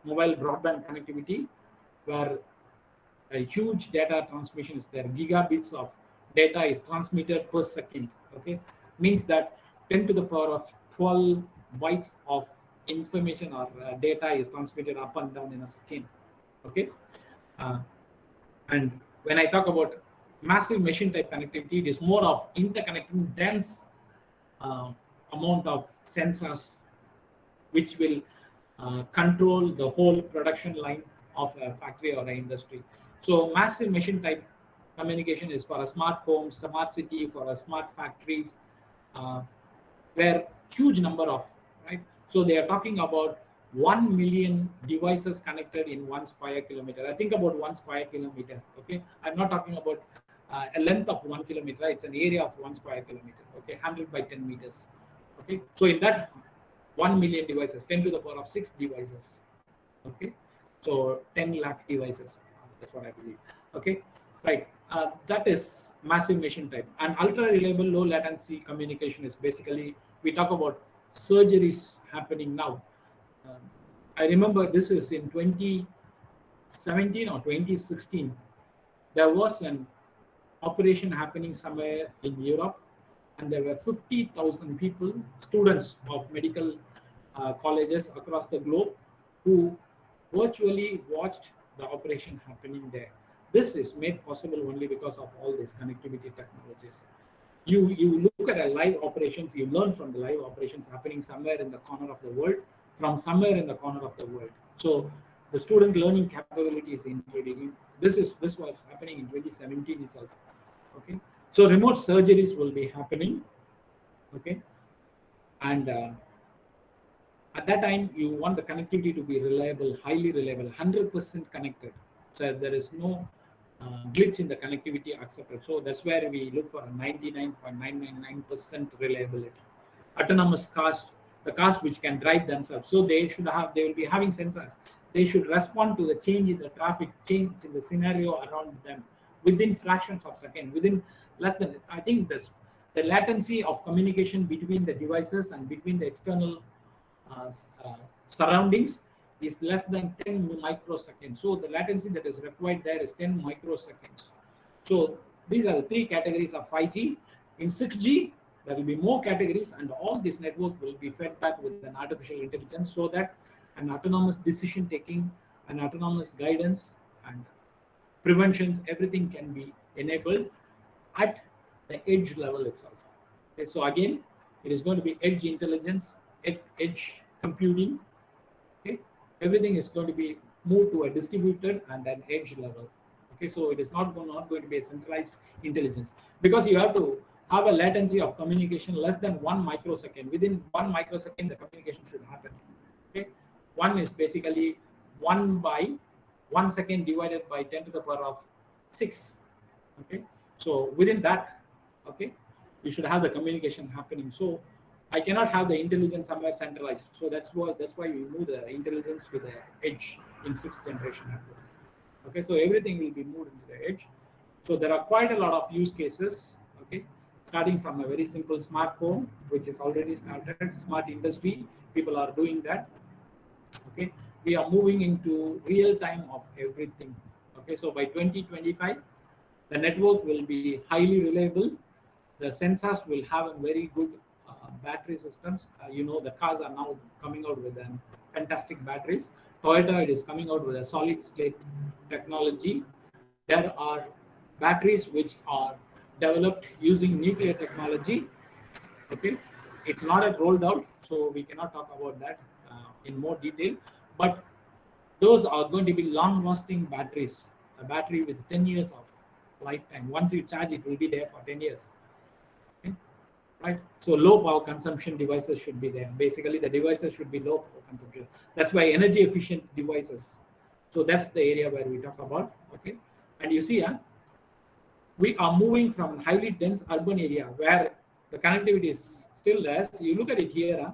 mobile broadband connectivity, where a huge data transmission is there. Gigabits of data is transmitted per second. Okay, means that 10 to the power of 12 bytes of information or data is transmitted up and down in a second. Okay, and when I talk about massive machine type connectivity, it is more of interconnecting dense amount of sensors which will control the whole production line of a factory or an industry. So massive machine type communication is for a smart home, smart city, for a smart factories, where huge number of, right? So they are talking about 1 million devices connected in 1 square kilometer. I think about 1 square kilometer. Okay, I'm not talking about a length of 1 kilometer. It's an area of 1 square kilometer. Okay, 100 by 10 meters. Okay, so in that 1 million devices, 10 to the power of 6 devices. Okay, so 10 lakh devices. That's what I believe. Okay, right. That is massive machine type. And ultra reliable low latency communication is basically, we talk about surgeries happening now. I remember this is in 2017 or 2016. There was an operation happening somewhere in Europe, and there were 50,000 people, students of medical colleges across the globe, who virtually watched the operation happening there. This is made possible only because of all these connectivity technologies. You look at a live operations, you learn from the live operations happening somewhere in the corner of the world, from somewhere in the corner of the world. So the student learning capability is including this was happening in 2017 itself. Okay, so remote surgeries will be happening. Okay, and at that time you want the connectivity to be reliable, highly reliable, 100% connected, so there is no glitch in the connectivity accepted. So that's where we look for a 99.999% reliability. Autonomous cars, the cars which can drive themselves, so they will be having sensors. They should respond to the change in the traffic, change in the scenario around them within fractions of second, within less than, I think this, the latency of communication between the devices and between the external surroundings is less than 10 microseconds. So the latency that is required there is 10 microseconds. So these are the three categories of 5G. In 6G, there will be more categories, and all this network will be fed back with an artificial intelligence, so that an autonomous decision taking, an autonomous guidance and preventions, everything can be enabled at the edge level itself. Okay, so again, it is going to be edge intelligence, edge computing. Okay, everything is going to be moved to a distributed and an edge level. Okay, so it is not going to be a centralized intelligence, because you have to have a latency of communication less than 1 microsecond. Within 1 microsecond, the communication should happen. Okay, 1 is basically 1 by 1 second divided by 10 to the power of 6. Okay, so within that, okay, you should have the communication happening. So I cannot have the intelligence somewhere centralized. So that's why we move the intelligence to the edge in 6th generation network. Okay, so everything will be moved into the edge. So there are quite a lot of use cases. Okay, starting from a very simple smart home, which is already started, smart industry, people are doing that. Okay, we are moving into real time of everything. Okay, so by 2025, the network will be highly reliable. The sensors will have a very good battery systems. The cars are now coming out with fantastic batteries. Toyota, it is coming out with a solid state technology. There are batteries which are developed using nuclear technology. Okay, it's not yet rolled out, so we cannot talk about that in more detail. But those are going to be long-lasting batteries. A battery with 10 years of lifetime. Once you charge, it will be there for 10 years. Okay? Right? So low power consumption devices should be there. Basically, the devices should be low power consumption. That's why energy efficient devices. So that's the area where we talk about. Okay, and you see, we are moving from highly dense urban area where the connectivity is still less. You look at it here.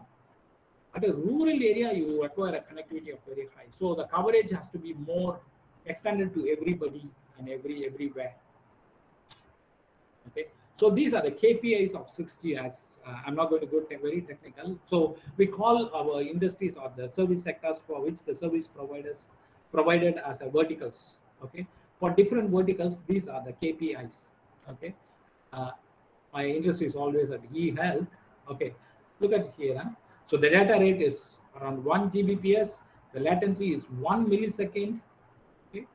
At a rural area, you acquire a connectivity of very high. So the coverage has to be more extended to everybody and everywhere. Okay, so these are the KPIs of 6G. As I'm not going to go very technical. So we call our industries or the service sectors for which the service providers provided as a verticals. Okay, for different verticals, these are the KPIs. Okay, my interest is always at e-health. Okay, look at here. So the data rate is around 1 Gbps. The latency is 1 millisecond. Okay,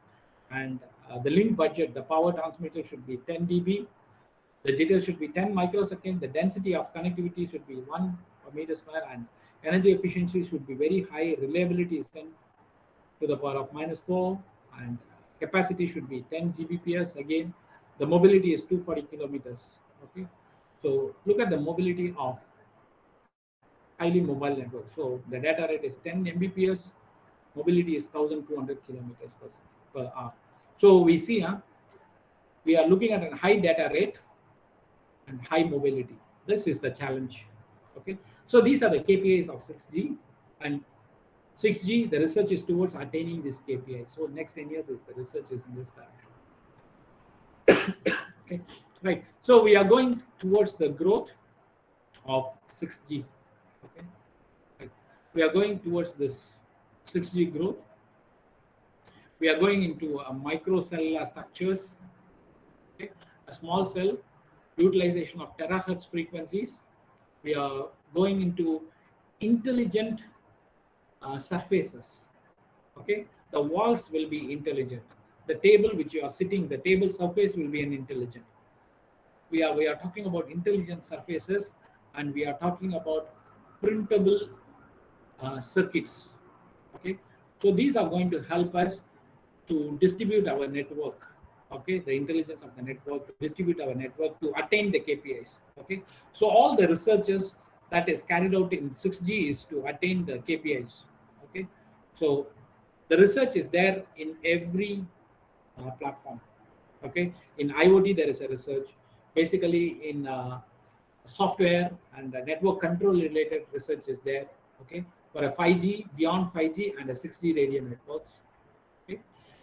and the link budget, the power transmitter should be 10 dB. The jitter should be 10 microsecond. The density of connectivity should be 1 meter square, and energy efficiency should be very high. Reliability is 10 to the power of -4, and capacity should be 10 Gbps. Again, the mobility is 240 kilometers. Okay, so look at the mobility of highly mobile network. So the data rate is 10 Mbps. Mobility is 1,200 kilometers per hour. So we see, we are looking at a high data rate and high mobility. This is the challenge. Okay, so these are the KPIs of 6G, and 6G, the research is towards attaining this KPI. So next 10 years is the research is in this direction. Okay, right. So we are going towards the growth of 6G. Okay, right. We are going towards this 6G growth. We are going into a microcellular structures. Okay, a small cell, utilization of terahertz frequencies. We are going into intelligent surfaces. Okay, The walls will be intelligent. The table which you are sitting, the table surface will be an intelligent. We are talking about intelligent surfaces, and we are talking about printable circuits. Okay, so these are going to help us to distribute our network. Okay, the intelligence of the network, to distribute our network to attain the KPIs. Okay, so all the researches that is carried out in 6G is to attain the KPIs. Okay, so the research is there in every platform. Okay, in IoT there is a research. Basically in software and network control related research is there. Okay, for a 5G, beyond 5G, and a 6G radio networks. Okay,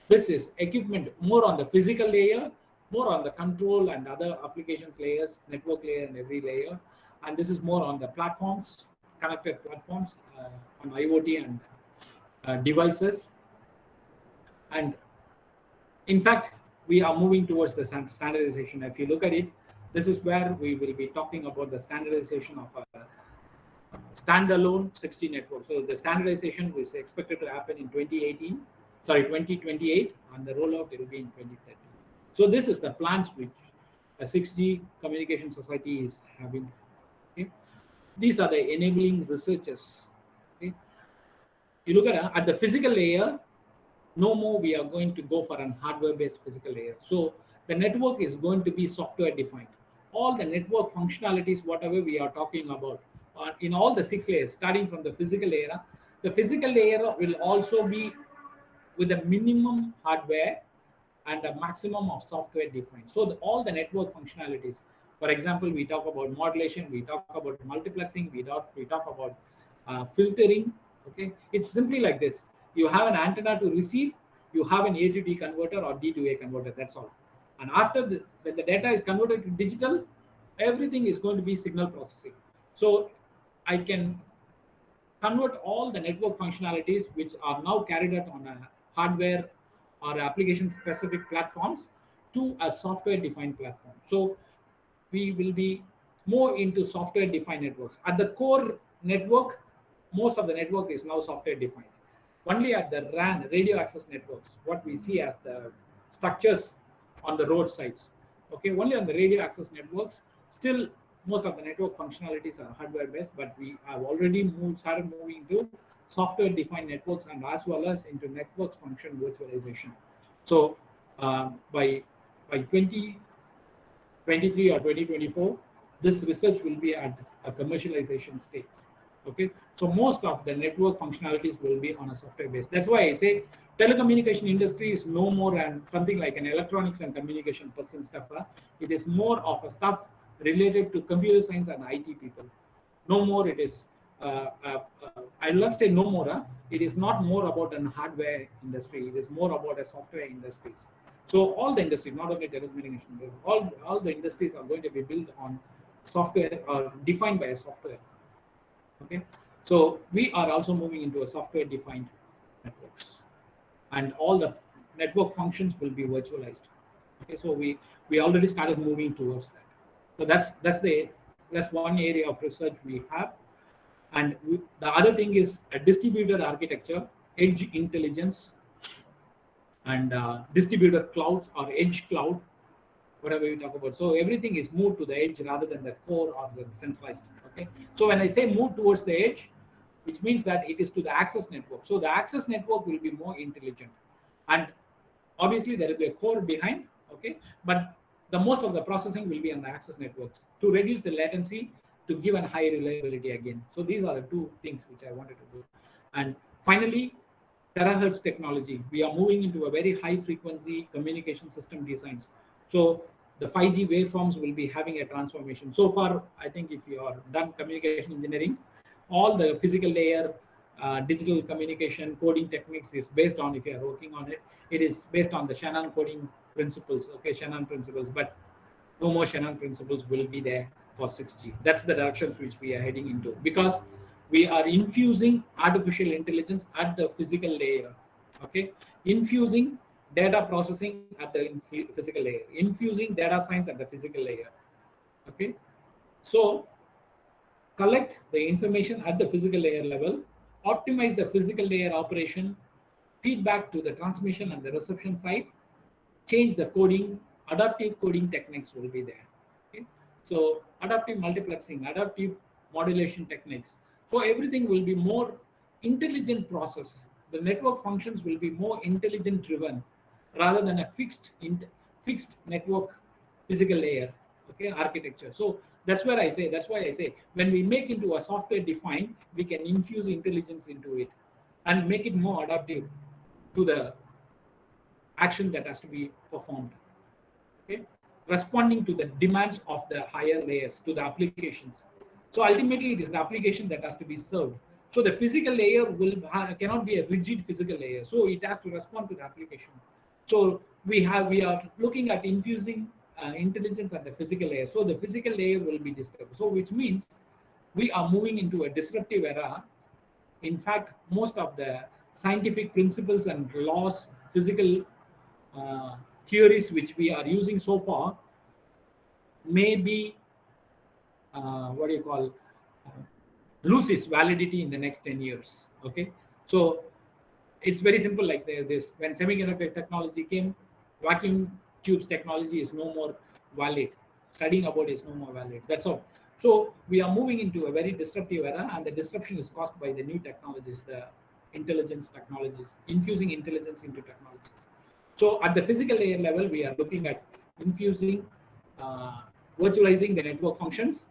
this is equipment more on the physical layer, more on the control and other applications layers, network layer and every layer, and this is more on the platforms, connected platforms on IoT and devices. And in fact, we are moving towards the standardization. If you look at it, this is where we will be talking about the standardization of a standalone 6G network. So the standardization is expected to happen in 2028, and the rollout will be in 2030. So this is the plans which a 6G communication society is having. Okay? These are the enabling researches. Okay? You look at the physical layer, no more we are going to go for an hardware-based physical layer. So the network is going to be software-defined. All the network functionalities, whatever we are talking about, in all the 6 layers, starting from the physical layer, the physical layer will also be with a minimum hardware and a maximum of software defined. So all the network functionalities, for example, we talk about modulation, we talk about multiplexing, we talk about filtering. Okay, it's simply like this. You have an antenna to receive, you have an A to D converter or D to A converter, that's all. And after when the data is converted to digital, everything is going to be signal processing. So I can convert all the network functionalities which are now carried out on a hardware or application specific platforms to a software defined platform. So we will be more into software defined networks. At the core network, most of the network is now software defined. Only at the RAN, radio access networks, what we see as the structures on the roadsides. Okay, only on the radio access networks, still most of the network functionalities are hardware based, but we have already started moving to software defined networks and as well as into networks function virtualization. So by 2023 or 2024, this research will be at a commercialization stage. Okay, so most of the network functionalities will be on a software base. That's why I say telecommunication industry is no more and something like an electronics and communication person stuff. It is more of a stuff related to computer science and IT people. No more it is, I'll not say no more, it is not more about an hardware industry, it is more about a software industries. So all the industries, not only telecommunication, all the industries are going to be built on software or defined by a software. Okay, so we are also moving into a software defined networks, and all the network functions will be virtualized. Okay, so we already started moving towards that. So that's one area of research we have. And the other thing is a distributed architecture, edge intelligence, and distributed clouds or edge cloud, whatever we talk about. So everything is moved to the edge rather than the core or the centralized. Okay, so when I say move towards the edge, which means that it is to the access network. So the access network will be more intelligent, and obviously there will be a core behind. Okay, but the most of the processing will be on the access networks to reduce the latency, to give a high reliability again. So these are the two things which I wanted to do. And finally, terahertz technology. We are moving into a very high frequency communication system designs. So the 5G waveforms will be having a transformation. So far, I think if you are done communication engineering, all the physical layer, digital communication coding techniques is based on, if you are working on it, it is based on the Shannon coding principles, okay, Shannon principles, but no more Shannon principles will be there for 6G. That's the directions which we are heading into, because we are infusing artificial intelligence at the physical layer, okay, infusing data processing at the physical layer, infusing data science at the physical layer. Okay, so collect the information at the physical layer level, optimize the physical layer operation feedback to the transmission and the reception side, change the coding, adaptive coding techniques will be there. Okay? So adaptive multiplexing, adaptive modulation techniques. So everything will be more intelligent process. The network functions will be more intelligent driven rather than a fixed network physical layer, okay, architecture. So that's why I say when we make into a software defined, we can infuse intelligence into it and make it more adaptive to the action that has to be performed, okay, responding to the demands of the higher layers, to the applications. So ultimately it is the application that has to be served. So the physical layer cannot be a rigid physical layer, so it has to respond to the application. So we are looking at infusing intelligence at the physical layer. So the physical layer will be disturbed, so which means we are moving into a disruptive era. In fact, most of the scientific principles and laws, physical theories which we are using so far may be what do you call lose its validity in the next 10 years. Okay, so it's very simple like this. When semiconductor technology came, vacuum tubes technology is no more valid. Studying about it is no more valid. That's all. So we are moving into a very disruptive era, and the disruption is caused by the new technologies, the intelligence technologies, infusing intelligence into technologies. So at the physical layer level, we are looking at infusing, virtualizing the network functions,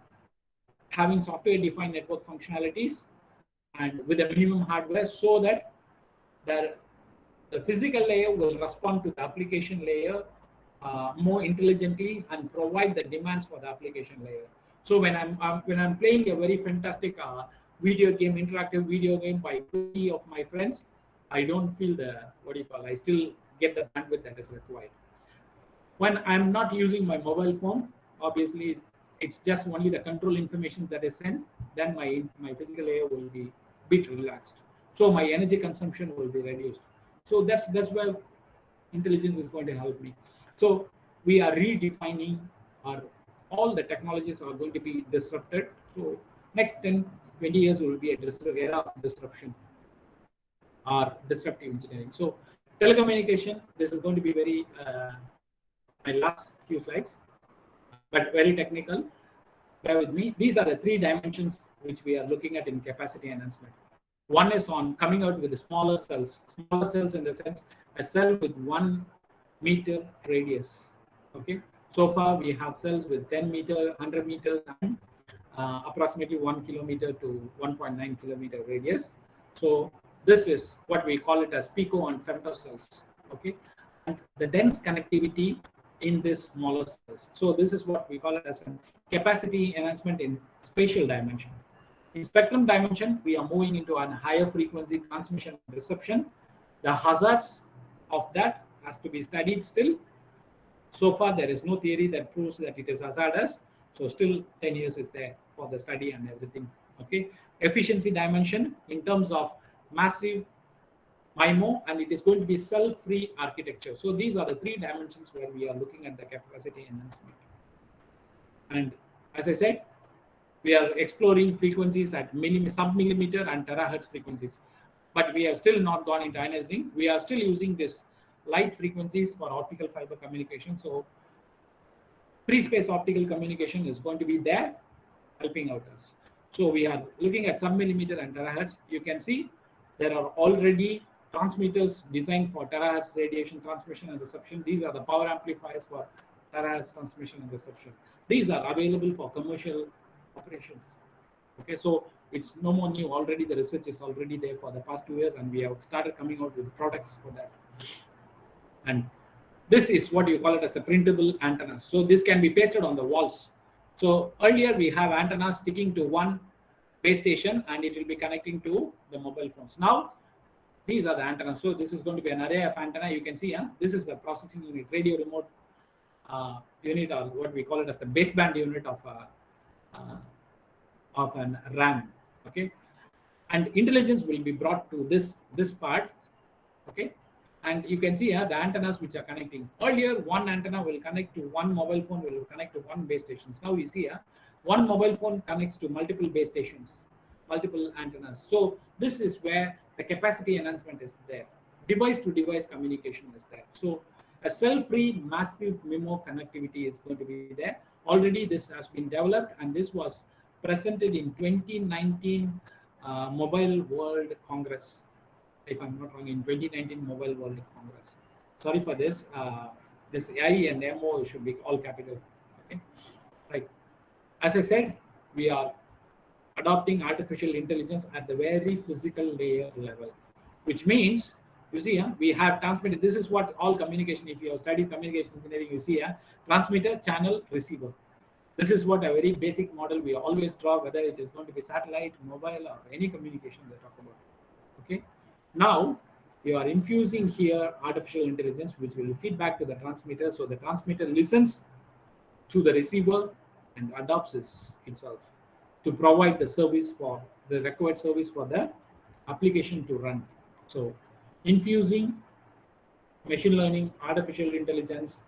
having software-defined network functionalities, and with a minimum hardware, so that the physical layer will respond to the application layer more intelligently and provide the demands for the application layer. So when I'm playing a very fantastic video game, interactive video game by 20 of my friends, I don't feel I still get the bandwidth that is required. When I'm not using my mobile phone, obviously it's just only the control information that is sent, then my physical layer will be bit relaxed. So my energy consumption will be reduced. So that's where intelligence is going to help me. So we are redefining all the technologies are going to be disrupted. So next 10, 20 years will be a era of disruption or disruptive engineering. So telecommunication, this is going to be very, my last few slides, but very technical. Bear with me. These are the 3 dimensions which we are looking at in capacity enhancement. One is on coming out with the smaller cells in the sense a cell with 1 meter radius. Okay. So far we have cells with 10 meter, 100 meters, and approximately 1 kilometer to 1.9 kilometer radius. So this is what we call it as pico and femto cells. Okay. And the dense connectivity in this smaller cells. So this is what we call it as a capacity enhancement in spatial dimension. In spectrum dimension, we are moving into a higher frequency transmission and reception. The hazards of that has to be studied still. So far, there is no theory that proves that it is hazardous. So still 10 years is there for the study and everything. Okay. Efficiency dimension in terms of massive MIMO, and it is going to be cell-free architecture. So these are the 3 dimensions where we are looking at the capacity enhancement. And as I said, we are exploring frequencies at sub-millimeter and terahertz frequencies, but we have still not gone into ionizing. We are still using this light frequencies for optical fiber communication. So pre-space optical communication is going to be there helping out us. So we are looking at sub-millimeter and terahertz. You can see there are already transmitters designed for terahertz radiation transmission and reception. These are the power amplifiers for terahertz transmission and reception. These are available for commercial operations. Okay, so it's no more new. Already the research is already there for the past 2 years, and we have started coming out with products for that. And this is what you call it as the printable antennas. So this can be pasted on the walls. So earlier we have antennas sticking to one base station, and it will be connecting to the mobile phones. Now these are the antennas. So this is going to be an array of antenna. You can see this is the processing unit, radio remote unit, or what we call it as the baseband unit of an RAM. Okay, and intelligence will be brought to this part. Okay, and you can see the antennas which are connecting. Earlier, one antenna will connect to one mobile phone, will connect to one base stations. Now you see one mobile phone connects to multiple base stations, multiple antennas. So this is where the capacity enhancement is there. device to device communication is there. So a cell-free massive MIMO connectivity is going to be there. Already this has been developed, and this was presented in 2019 Mobile World Congress. If I'm not wrong, in 2019 Mobile World Congress. Sorry for this. This I and MO should be all capital. Okay, right. As I said, we are adopting artificial intelligence at the very physical layer level, which means, you see, we have transmitted. This is what all communication, if you have studied communication engineering, you see, transmitter, channel, receiver. This is what a very basic model we always draw, whether it is going to be satellite, mobile, or any communication they talk about. Okay. Now, you are infusing here artificial intelligence, which will feed back to the transmitter. So the transmitter listens to the receiver and adopts itself to provide the service for the required service for the application to run. So infusing machine learning, artificial intelligence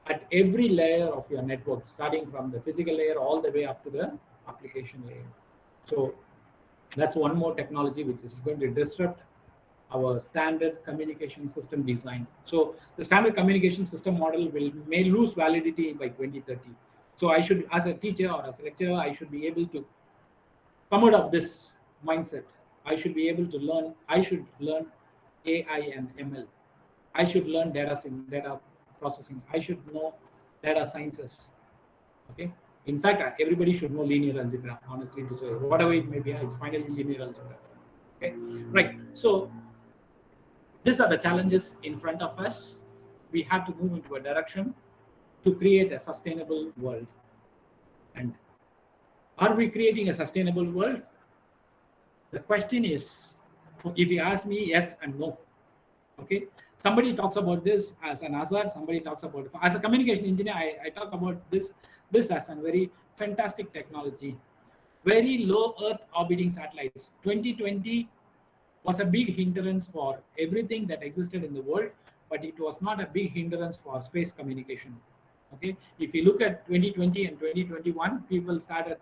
at every layer of your network, starting from the physical layer all the way up to the application layer. So that's one more technology which is going to disrupt our standard communication system design. So the standard communication system model may lose validity by 2030. So I should, as a teacher or as a lecturer, I should be able to come out of this mindset. I should be able to learn. I should learn AI and ML. I should learn data processing. I should know data sciences. Okay. In fact, everybody should know linear algebra. Honestly, to say whatever it may be, it's finally linear algebra. Okay. Right. So these are the challenges in front of us. We have to move into a direction to create a sustainable world. And are we creating a sustainable world? The question is, if you ask me, yes and no. Okay. Somebody talks about this as an hazard. Somebody talks about, as a communication engineer, I talk about this as a very fantastic technology. Very low Earth orbiting satellites. 2020 was a big hindrance for everything that existed in the world, but it was not a big hindrance for space communication. Okay, if you look at 2020 and 2021, people started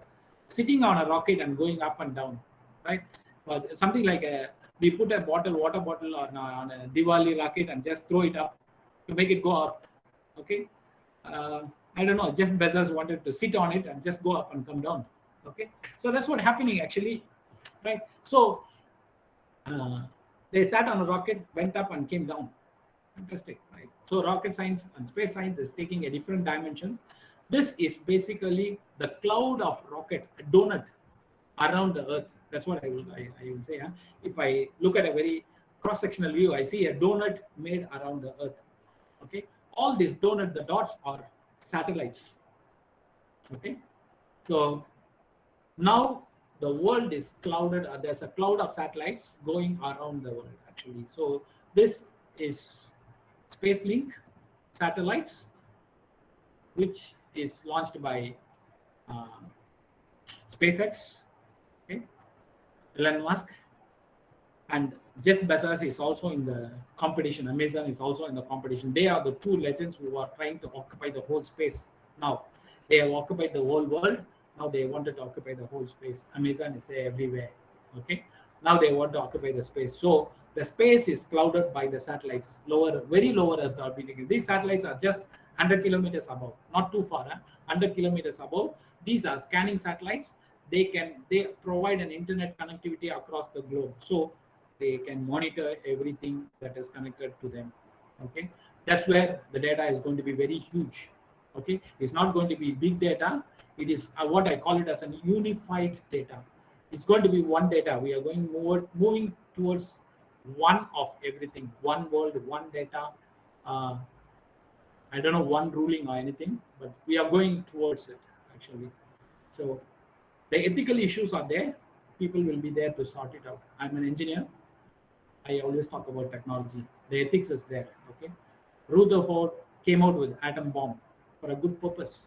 sitting on a rocket and going up and down, right? But something like we put a water bottle on a Diwali rocket and just throw it up to make it go up. Okay, I don't know. Jeff Bezos wanted to sit on it and just go up and come down. Okay, so that's what's happening actually, right? So they sat on a rocket, went up and came down. Fantastic, right? So rocket science and space science is taking a different dimensions. This is basically the cloud of rocket, a donut around the Earth. That's what I will say. Huh? If I look at a very cross-sectional view, I see a donut made around the Earth. Okay, all these donut, the dots are satellites. Okay, so now the world is clouded. There's a cloud of satellites going around the world actually. So this is SpaceLink satellites, which is launched by SpaceX, okay, Elon Musk, and Jeff Bezos is also in the competition. Amazon is also in the competition. They are the two legends who are trying to occupy the whole space now. They have occupied the whole world. Now they wanted to occupy the whole space. Amazon is there everywhere. Okay. Now they want to occupy the space. So the space is clouded by the satellites, very lower Earth orbiting. These satellites are just 100 kilometers above, not too far, 100 kilometers above. These are scanning satellites. They provide an internet connectivity across the globe. So they can monitor everything that is connected to them. Okay. That's where the data is going to be very huge. Okay. It's not going to be big data. It is what I call it as an unified data. It's going to be one data. We are moving towards one of everything, one world, one data. I don't know, one ruling or anything, but we are going towards it actually. So the ethical issues are there. People will be there to sort it out. I'm an engineer. I always talk about technology. The ethics is there. Okay. Rutherford came out with atom bomb for a good purpose.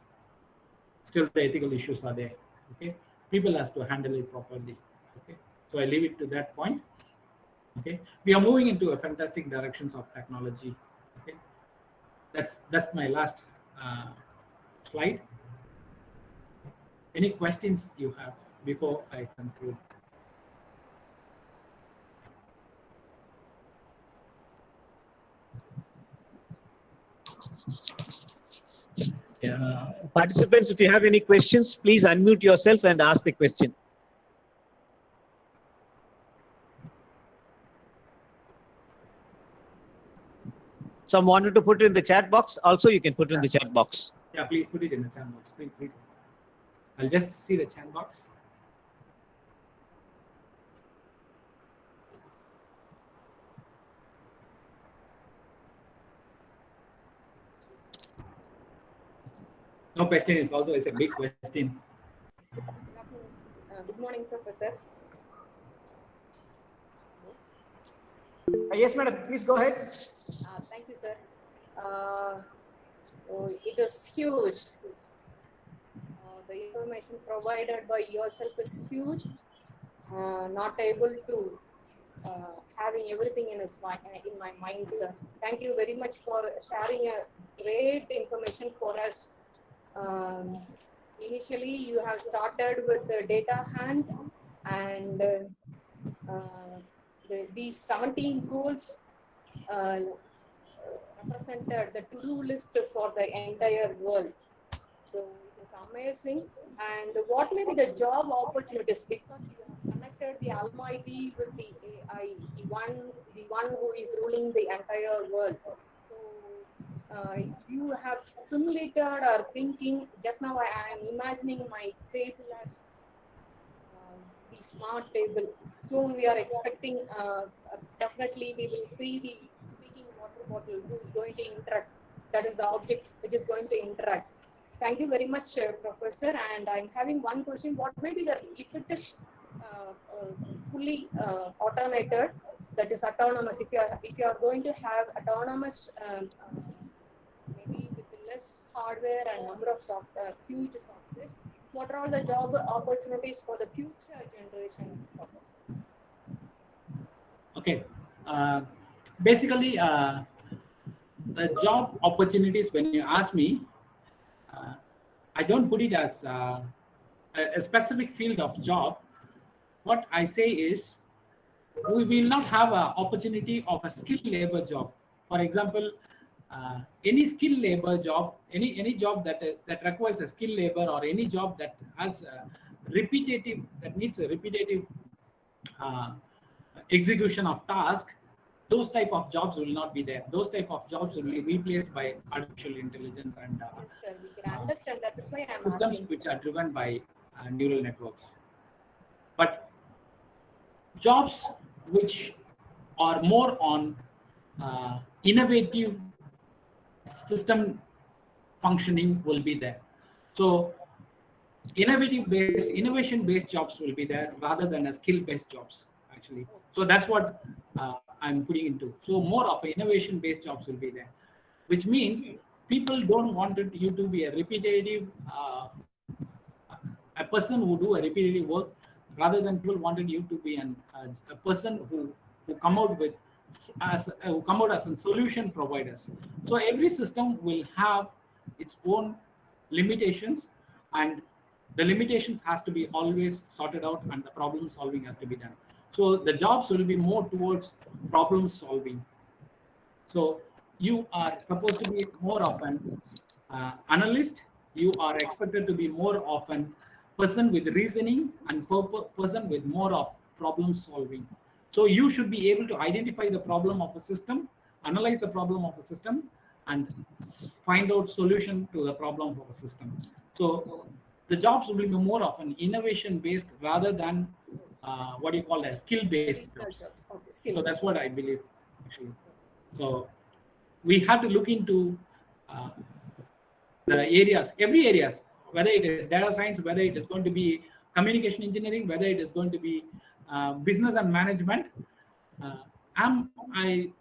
Still, the ethical issues are there. Okay. People has to handle it properly. Okay. So I leave it to that point. Okay. We are moving into a fantastic directions of technology. Okay. That's my last slide. Any questions you have before I conclude? Participants, if you have any questions, please unmute yourself and ask the question. Some wanted to put it in the chat box. Also, you can put it in the chat box. Yeah, please put it in the chat box. Please. I'll just see the chat box. No question is also a big question. Good morning, Professor. Yes, madam. Please go ahead. Thank you, sir. It is huge. The information provided by yourself is huge. Not able to having everything in my mind, sir. Thank you very much for sharing a great information for us. Initially, you have started with the data hand and these 17 goals represented the to-do list for the entire world. So it is amazing. And what may be the job opportunities, because you have connected the Almighty with the AI, the one who is ruling the entire world. So you have simulated or thinking. Just now I am imagining my table as the smart table. Soon we are expecting, definitely we will see the speaking water bottle who is going to interact. That is the object which is going to interact. Thank you very much, Professor. And I'm having one question. What may be if it is fully automated, that is autonomous, if you are going to have autonomous, maybe with less hardware and number of huge softwares, what are all the job opportunities for the future generation, Professor? Okay. Basically, the job opportunities, when you ask me, I don't put it as a specific field of job. What I say is, we will not have an opportunity of a skilled labor job. For example, any skilled labor job, any job that requires a skilled labor, or any job that has that needs a repetitive execution of task, those type of jobs will not be there. Those type of jobs will be replaced by artificial intelligence and yes, sir, we can understand. That is why I'm systems asking. which are driven by neural networks. But jobs which are more on innovative system functioning will be there. So innovation based jobs will be there rather than a skill based jobs, actually. So that's what I'm putting into. So more of innovation based jobs will be there, which means people don't want you to be a repetitive a person who do a repetitive work, rather than people wanted you to be a person who come out as a solution providers. So every system will have its own limitations, and the limitations has to be always sorted out, and the problem solving has to be done. So the jobs will be more towards problem solving. So you are supposed to be more of an analyst. You are expected to be more of an person with reasoning, and person with more of problem solving. So you should be able to identify the problem of a system, analyze the problem of a system, and find out solution to the problem of a system. So the jobs will be more of an innovation based rather than what you call a skill based jobs. So that's what I believe, actually. So we have to look into the areas, every areas, whether it is data science, whether it is going to be communication engineering, whether it is going to be business and management. Am I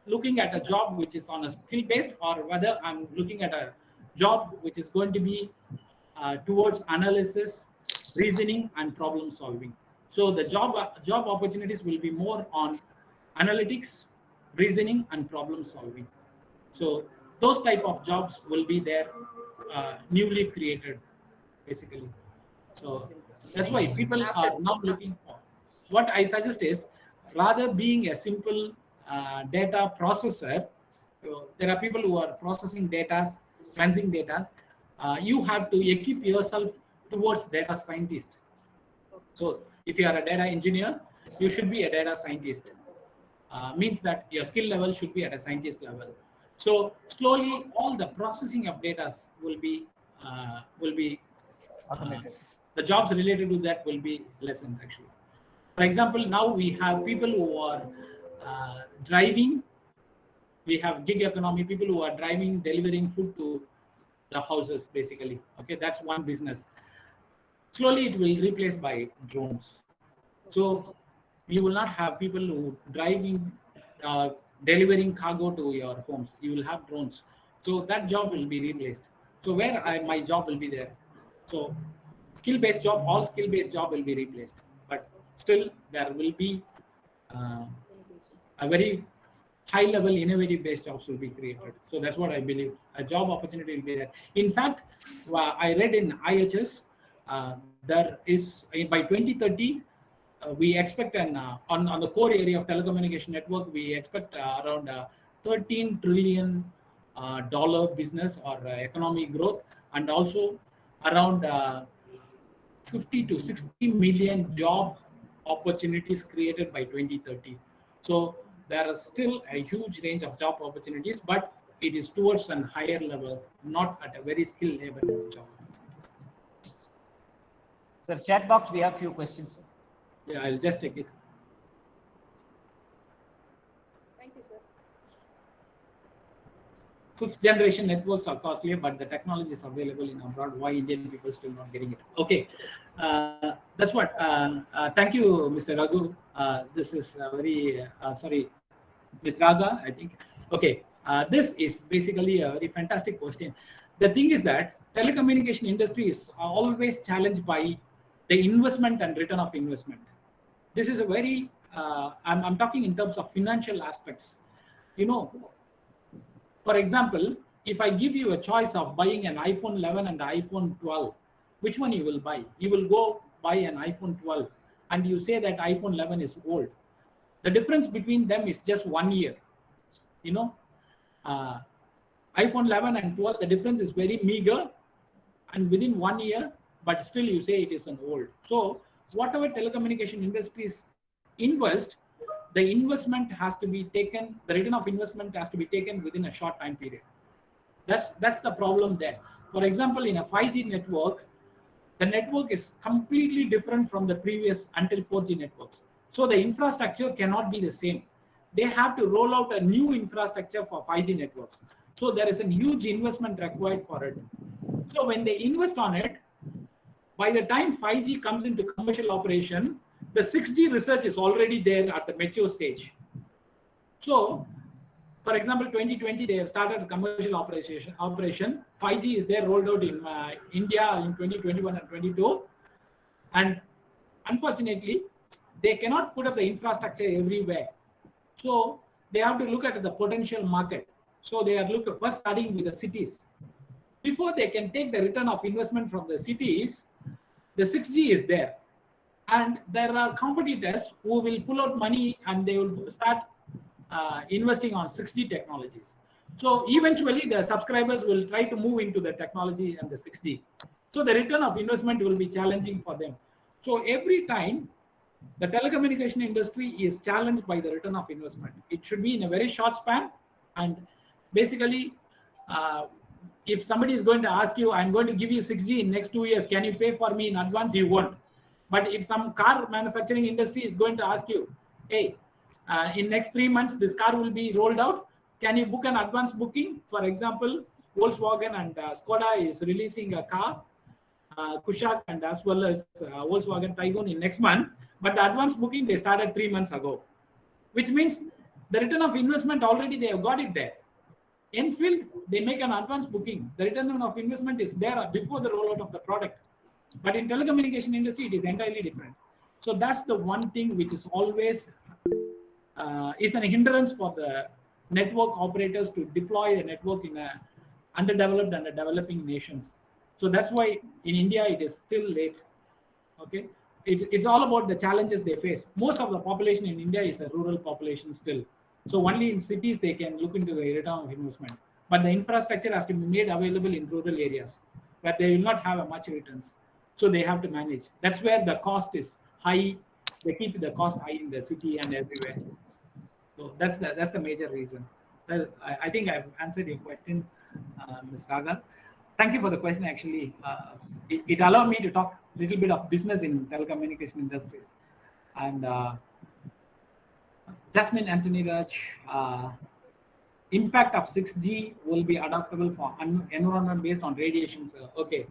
looking at a job which is on a skill based, or whether I'm looking at a job which is going to be towards analysis, reasoning, and problem solving? So the job opportunities will be more on analytics, reasoning, and problem solving. So those type of jobs will be there, newly created, basically. So that's why people are not looking for. What I suggest is, rather being a simple data processor, there are people who are processing data, cleansing data. you have to equip yourself towards data scientist. So if you are a data engineer, you should be a data scientist. Means that your skill level should be at a scientist level. So slowly, all the processing of data will be Automated. the jobs related to that will be lessened actually. For example, now we have people who are driving. We have gig economy people who are driving, delivering food to the houses basically. Okay, that's one business. Slowly, it will replace by drones. So you will not have people who driving, delivering cargo to your homes. You will have drones. So that job will be replaced. So where my job will be there. So skill-based job, all skill-based job will be replaced. But still, there will be a very high-level innovative-based jobs will be created. So that's what I believe. A job opportunity will be there. In fact, I read in IHS, there is by 2030. We expect on the core area of telecommunication network, we expect around $13 trillion business or economic growth, and also around 50 to 60 million job opportunities created by 2030. So there is still a huge range of job opportunities, but it is towards a higher level, not at a very skilled labor job opportunities. Sir, chat box, we have few questions. Yeah, I'll just check it. Thank you, sir. Fifth generation networks are costly, but the technology is available in abroad. Why Indian people still not getting it? Okay, that's what. Thank you, Mr. Raghu. This is very sorry, Ms. Raga, I think. Okay, this is basically a very fantastic question. The thing is that telecommunication industry is always challenged by the investment and return of investment. This is a very, I'm talking in terms of financial aspects. You know, for example, if I give you a choice of buying an iPhone 11 and iPhone 12, which one you will buy? You will go buy an iPhone 12 and you say that iPhone 11 is old. The difference between them is just 1 year. You know, iPhone 11 and 12, the difference is very meager and within 1 year, but still you say it is an old. So whatever telecommunication industries invest, the investment has to be taken, the return of investment has to be taken within a short time period. That's the problem there. For example, in a 5G network, the network is completely different from the previous until 4G networks. So the infrastructure cannot be the same. They have to roll out a new infrastructure for 5G networks. So there is a huge investment required for it. So when they invest on it, by the time 5G comes into commercial operation, the 6G research is already there at the mature stage. So, for example, 2020, they have started commercial operation. 5G is there rolled out in India in 2021 and 22. And unfortunately, they cannot put up the infrastructure everywhere. So they have to look at the potential market. So they are first starting with the cities. Before they can take the return of investment from the cities, the 6G is there. And there are competitors who will pull out money and they will start investing on 6G technologies. So eventually the subscribers will try to move into the technology and the 6G. So the return of investment will be challenging for them. So every time the telecommunication industry is challenged by the return of investment. It should be in a very short span. And basically, if somebody is going to ask you, I'm going to give you 6G in next 2 years, can you pay for me in advance? You won't. But if some car manufacturing industry is going to ask you, hey, in next 3 months, this car will be rolled out. Can you book an advance booking? For example, Volkswagen and Skoda is releasing a car, Kushaq, and as well as Volkswagen Tiguan in next month. But the advance booking, they started 3 months ago, which means the return of investment already they have got it there. Enfield, they make an advance booking. The return of investment is there before the rollout of the product. But in telecommunication industry, it is entirely different. So that's the one thing which is always is an hindrance for the network operators to deploy a network in a underdeveloped and developing nations. So that's why in India it is still late. Okay, it's all about the challenges they face. Most of the population in India is a rural population still. So only in cities they can look into the return of investment. But the infrastructure has to be made available in rural areas. where they will not have a much returns. So they have to manage. That's where the cost is high. They keep the cost high in the city and everywhere. So that's the major reason. I think I've answered your question, Ms. Raga. Thank you for the question. Actually, it allowed me to talk a little bit of business in telecommunication industries. And Jasmine Anthony Raj, impact of 6G will be adaptable for environment based on radiations. Okay,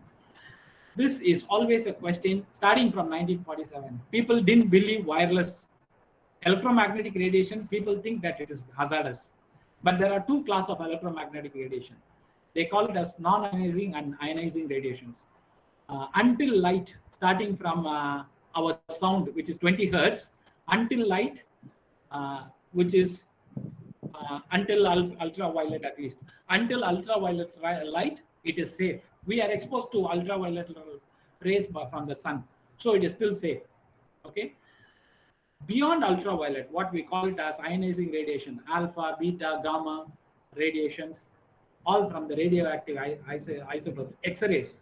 this is always a question starting from 1947. People didn't believe wireless electromagnetic radiation. People think that it is hazardous, but there are two classes of electromagnetic radiation. They call it as non-ionizing and ionizing radiations. Until light, starting from our sound, which is 20 hertz, until light, which is until ultraviolet, at least until ultraviolet light, it is safe. We are exposed to ultraviolet rays from the sun, so it is still safe. Okay. Beyond ultraviolet, what we call it as ionizing radiation, alpha, beta, gamma radiations, all from the radioactive isotopes, X-rays.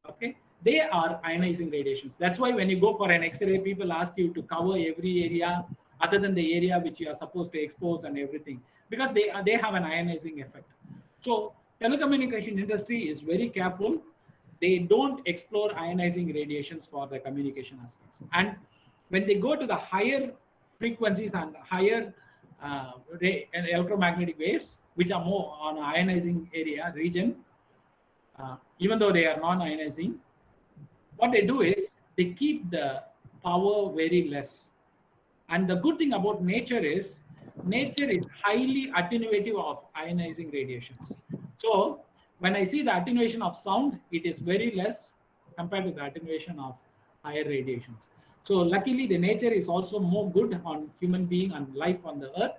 Okay, they are ionizing radiations. That's why when you go for an X-ray, people ask you to cover every area other than the area which you are supposed to expose and everything, because they have an ionizing effect. So telecommunication industry is very careful. They don't explore ionizing radiations for the communication aspects. And when they go to the higher frequencies and higher electromagnetic waves, which are more on ionizing area region, even though they are non-ionizing, what they do is they keep the power very less. And the good thing about nature is highly attenuative of ionizing radiations. So when I see the attenuation of sound, it is very less compared to the attenuation of higher radiations. So luckily, the nature is also more good on human being and life on the earth.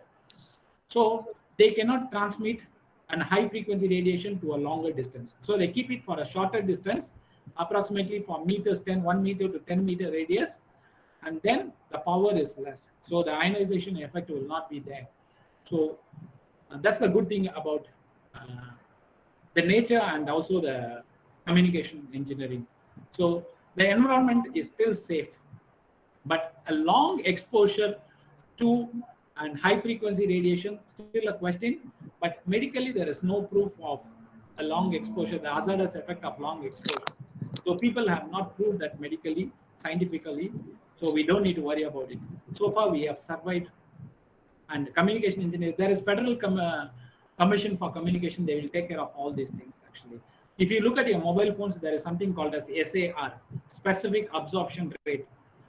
So they cannot transmit a high frequency radiation to a longer distance. So they keep it for a shorter distance, approximately from 1 meter to 10 meter radius. And then the power is less. So the ionization effect will not be there. So that's the good thing about the nature and also the communication engineering. So the environment is still safe, but a long exposure to and high frequency radiation still a question. But medically, there is no proof of a long exposure, the hazardous effect of long exposure. So people have not proved that medically, scientifically. So we don't need to worry about it. So far, we have survived. And communication engineers, there is federal commission for communication. They will take care of all these things. Actually, if you look at your mobile phones, there is something called as SAR, specific absorption rate.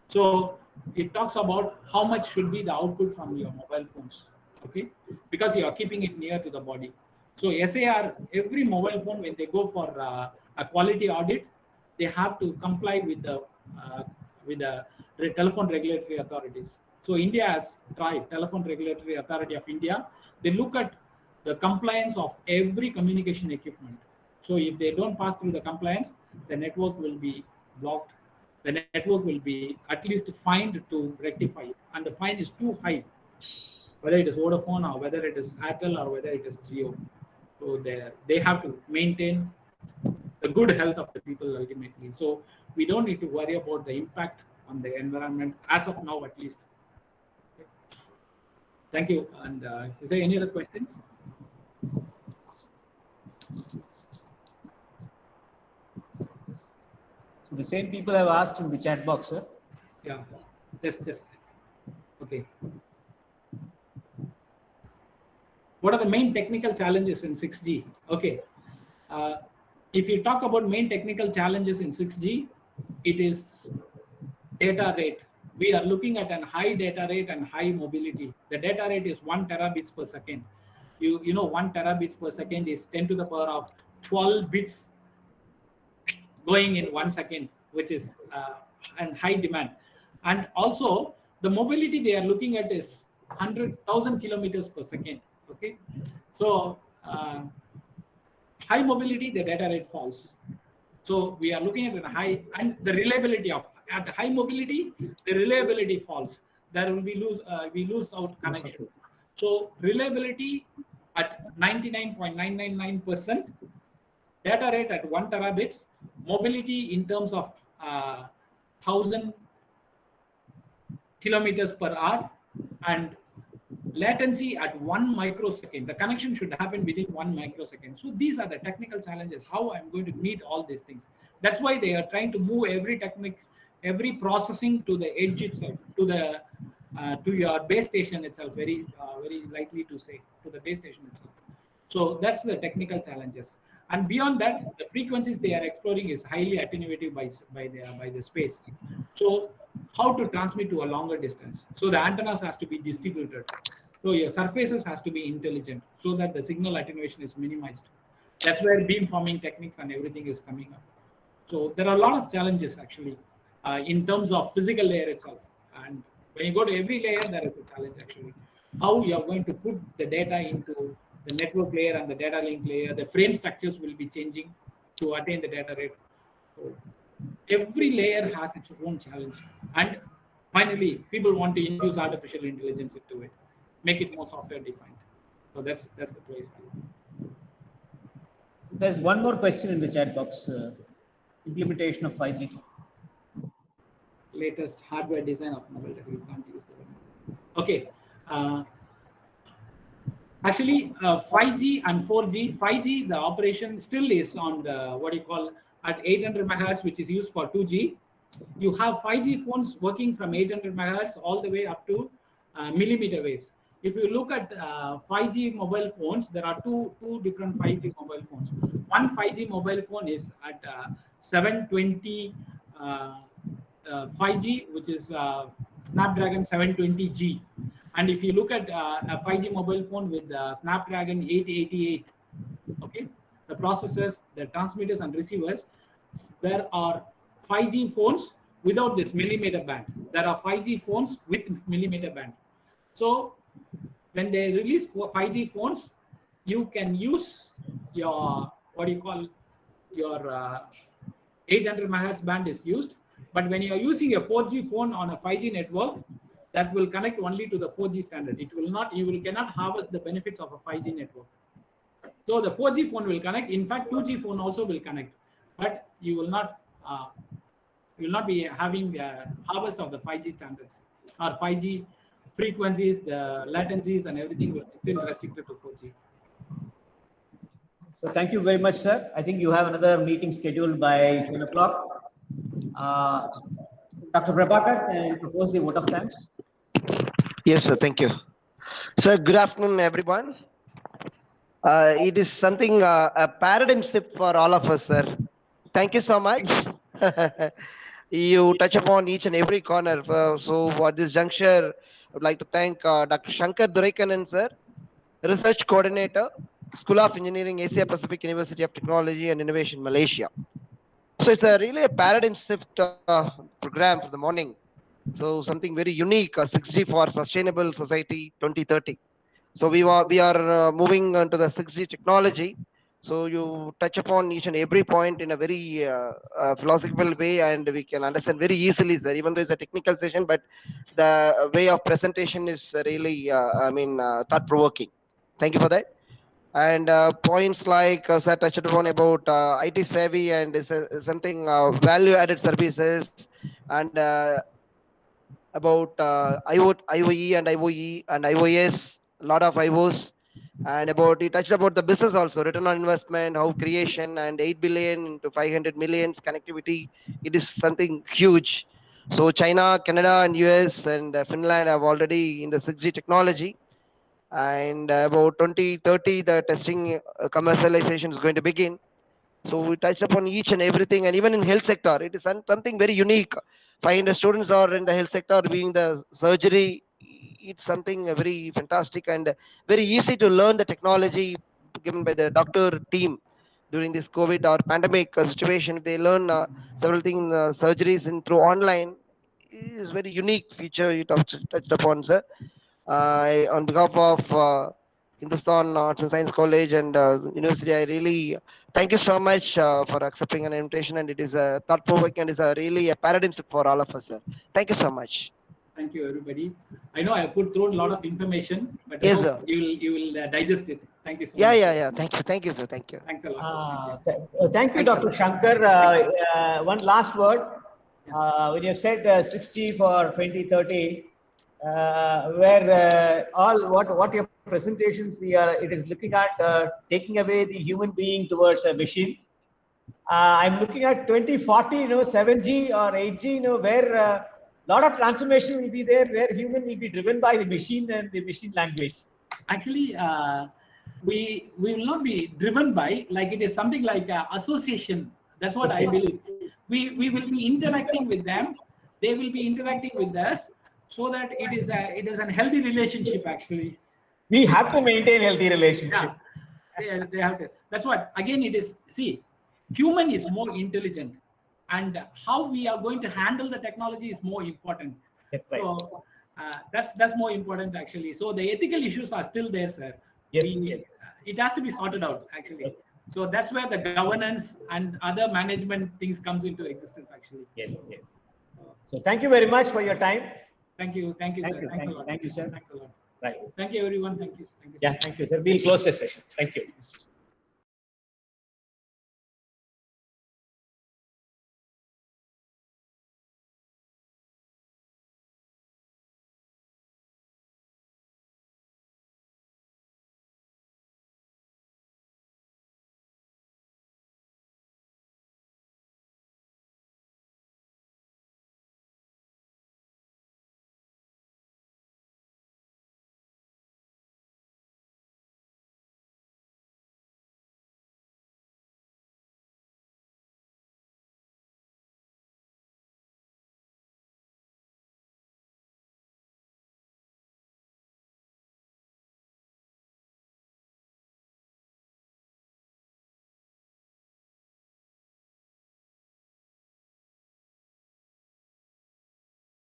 So it talks about how much should be the output from your mobile phones. Okay, because you are keeping it near to the body. So SAR, every mobile phone, when they go for a quality audit, they have to comply with the telephone regulatory authorities. So India has tried, Telephone Regulatory Authority of India. They look at the compliance of every communication equipment. So if they don't pass through the compliance, the network will be blocked. The network will be at least fined to rectify it. And the fine is too high, whether it is Vodafone or whether it is Airtel or whether it is Jio. So they have to maintain the good health of the people ultimately. So we don't need to worry about the impact on the environment as of now, at least. Okay. Thank you. And is there any other questions? So the same people have asked in the chat box, sir. Yeah, just okay. What are the main technical challenges in 6G? Okay. If you talk about main technical challenges in 6G, it is data rate. We are looking at a high data rate and high mobility. The data rate is 1 terabits per second. You know 1 terabits per second is 10 to the power of 12 bits going in 1 second, which is and high demand. And also the mobility they are looking at is 100,000 kilometers per second. Okay, so high mobility, the data rate falls. So we are looking at a high, and the reliability of at the high mobility, the reliability falls. There will be we lose out connections. So reliability at 99.999%, data rate at 1 terabits, mobility in terms of 1000 kilometers per hour, and latency at 1 microsecond. The connection should happen within 1 microsecond. So these are the technical challenges, how I'm going to meet all these things. That's why they are trying to move every technique, every processing to the edge itself, to your base station itself, very likely to say, to the base station itself. So that's the technical challenges. And beyond that, the frequencies they are exploring is highly attenuative by the space. So how to transmit to a longer distance? So the antennas has to be distributed. So your surfaces has to be intelligent so that the signal attenuation is minimized. That's where beamforming techniques and everything is coming up. So there are a lot of challenges actually in terms of physical layer itself. And when you go to every layer, there is a challenge actually. How you are going to put the data into the network layer and the data link layer, the frame structures will be changing to attain the data rate. So every layer has its own challenge. And finally, people want to infuse artificial intelligence into it, make it more software defined. So that's the place. So there's one more question in the chat box. Implementation of 5G. Latest hardware design of mobile that we can't use the one. Okay. Actually, 5G and 4G, 5G, the operation still is on the, what you call, at 800 megahertz, which is used for 2G. You have 5G phones working from 800 megahertz all the way up to millimeter waves. If you look at 5G mobile phones, there are two different 5G mobile phones. One 5G mobile phone is at 720 5G, which is Snapdragon 720G. And if you look at a 5G mobile phone with Snapdragon 888, okay, the processors, the transmitters and receivers, there are 5G phones without this millimeter band. There are 5G phones with millimeter band. So when they release 5G phones, you can use your, what do you call, your 800 megahertz band is used. But when you are using a 4G phone on a 5G network, that will connect only to the 4G standard. It will not, cannot harvest the benefits of a 5G network. So the 4G phone will connect. In fact, 2G phone also will connect, but you will not be having harvest of the 5G standards or 5G frequencies, the latencies and everything will be still restricted to 4G. So thank you very much, sir. I think you have another meeting scheduled by 12 o'clock. Dr. Prabhakar, can you propose the vote of thanks? Yes, sir. Thank you. Sir, good afternoon, everyone. It is something, a paradigm shift for all of us, sir. Thank you so much. You touch upon each and every corner. So at this juncture, I would like to thank Dr. Shankar Duraikanan, sir, Research Coordinator, School of Engineering, Asia Pacific University of Technology and Innovation, Malaysia. So it's really a paradigm shift program for the morning. So something very unique, 6G for Sustainable Society 2030. So we are moving on to the 6G technology. So you touch upon each and every point in a very philosophical way, and we can understand very easily, sir. Even though it's a technical session, but the way of presentation is really, thought-provoking. Thank you for that. And points like sir touched upon about IT savvy and something value-added services, and about IOE and IOE and IOS, a lot of IOs, and about he touched about the business also, return on investment, how creation, and 8 billion into 500 millions connectivity. It is something huge. So China, Canada, and US and Finland have already in the 6G technology. And about 2030, the testing commercialization is going to begin. So we touched upon each and everything, and even in health sector, it is something very unique. 500 students are in the health sector being the surgery. It's something very fantastic and very easy to learn the technology given by the doctor team during this COVID or pandemic situation. They learn several things, surgeries in through online. It is very unique feature you touched upon, sir. On behalf of Hindustan Arts and Science College and University, I really thank you so much for accepting an invitation, and it is a thought-provoking and is a really a paradigm shift for all of us, sir. Thank you so much. Thank you, everybody. I know I put thrown a lot of information, but I Yes, hope sir. you will digest it. Thank you so Yeah, much. yeah, yeah. Thank you, sir. Thank you. Thanks a lot. Thank you. Thank you, Thank you. Dr. Shankar. One last word. When you have said 60 for 2030, where all what your presentations here, it is looking at taking away the human being towards a machine. I'm looking at 2040, 7G or 8G, where a lot of transformation will be there, where human will be driven by the machine and the machine language. Actually, we will not be driven by, like, it is something like association. That's what I believe. We will be interacting with them. They will be interacting with us, so that it is a healthy relationship. Actually, We have to maintain healthy relationship. they have to. That's what. Again, it is. See, human is more intelligent, and how we are going to handle the technology is more important. That's right. So that's more important, actually. So the ethical issues are still there, sir. Yes, We, yes. It has to be sorted out, actually. So that's where the governance and other management things comes into existence, actually. Yes, yes. So thank you very much for your time. Thank you, Thank sir. you, Thanks a lot. thank you, sir. Thanks a lot. Right. Thank you, everyone. Thank you. Yeah, thank you, sir. We'll close the session. Thank you.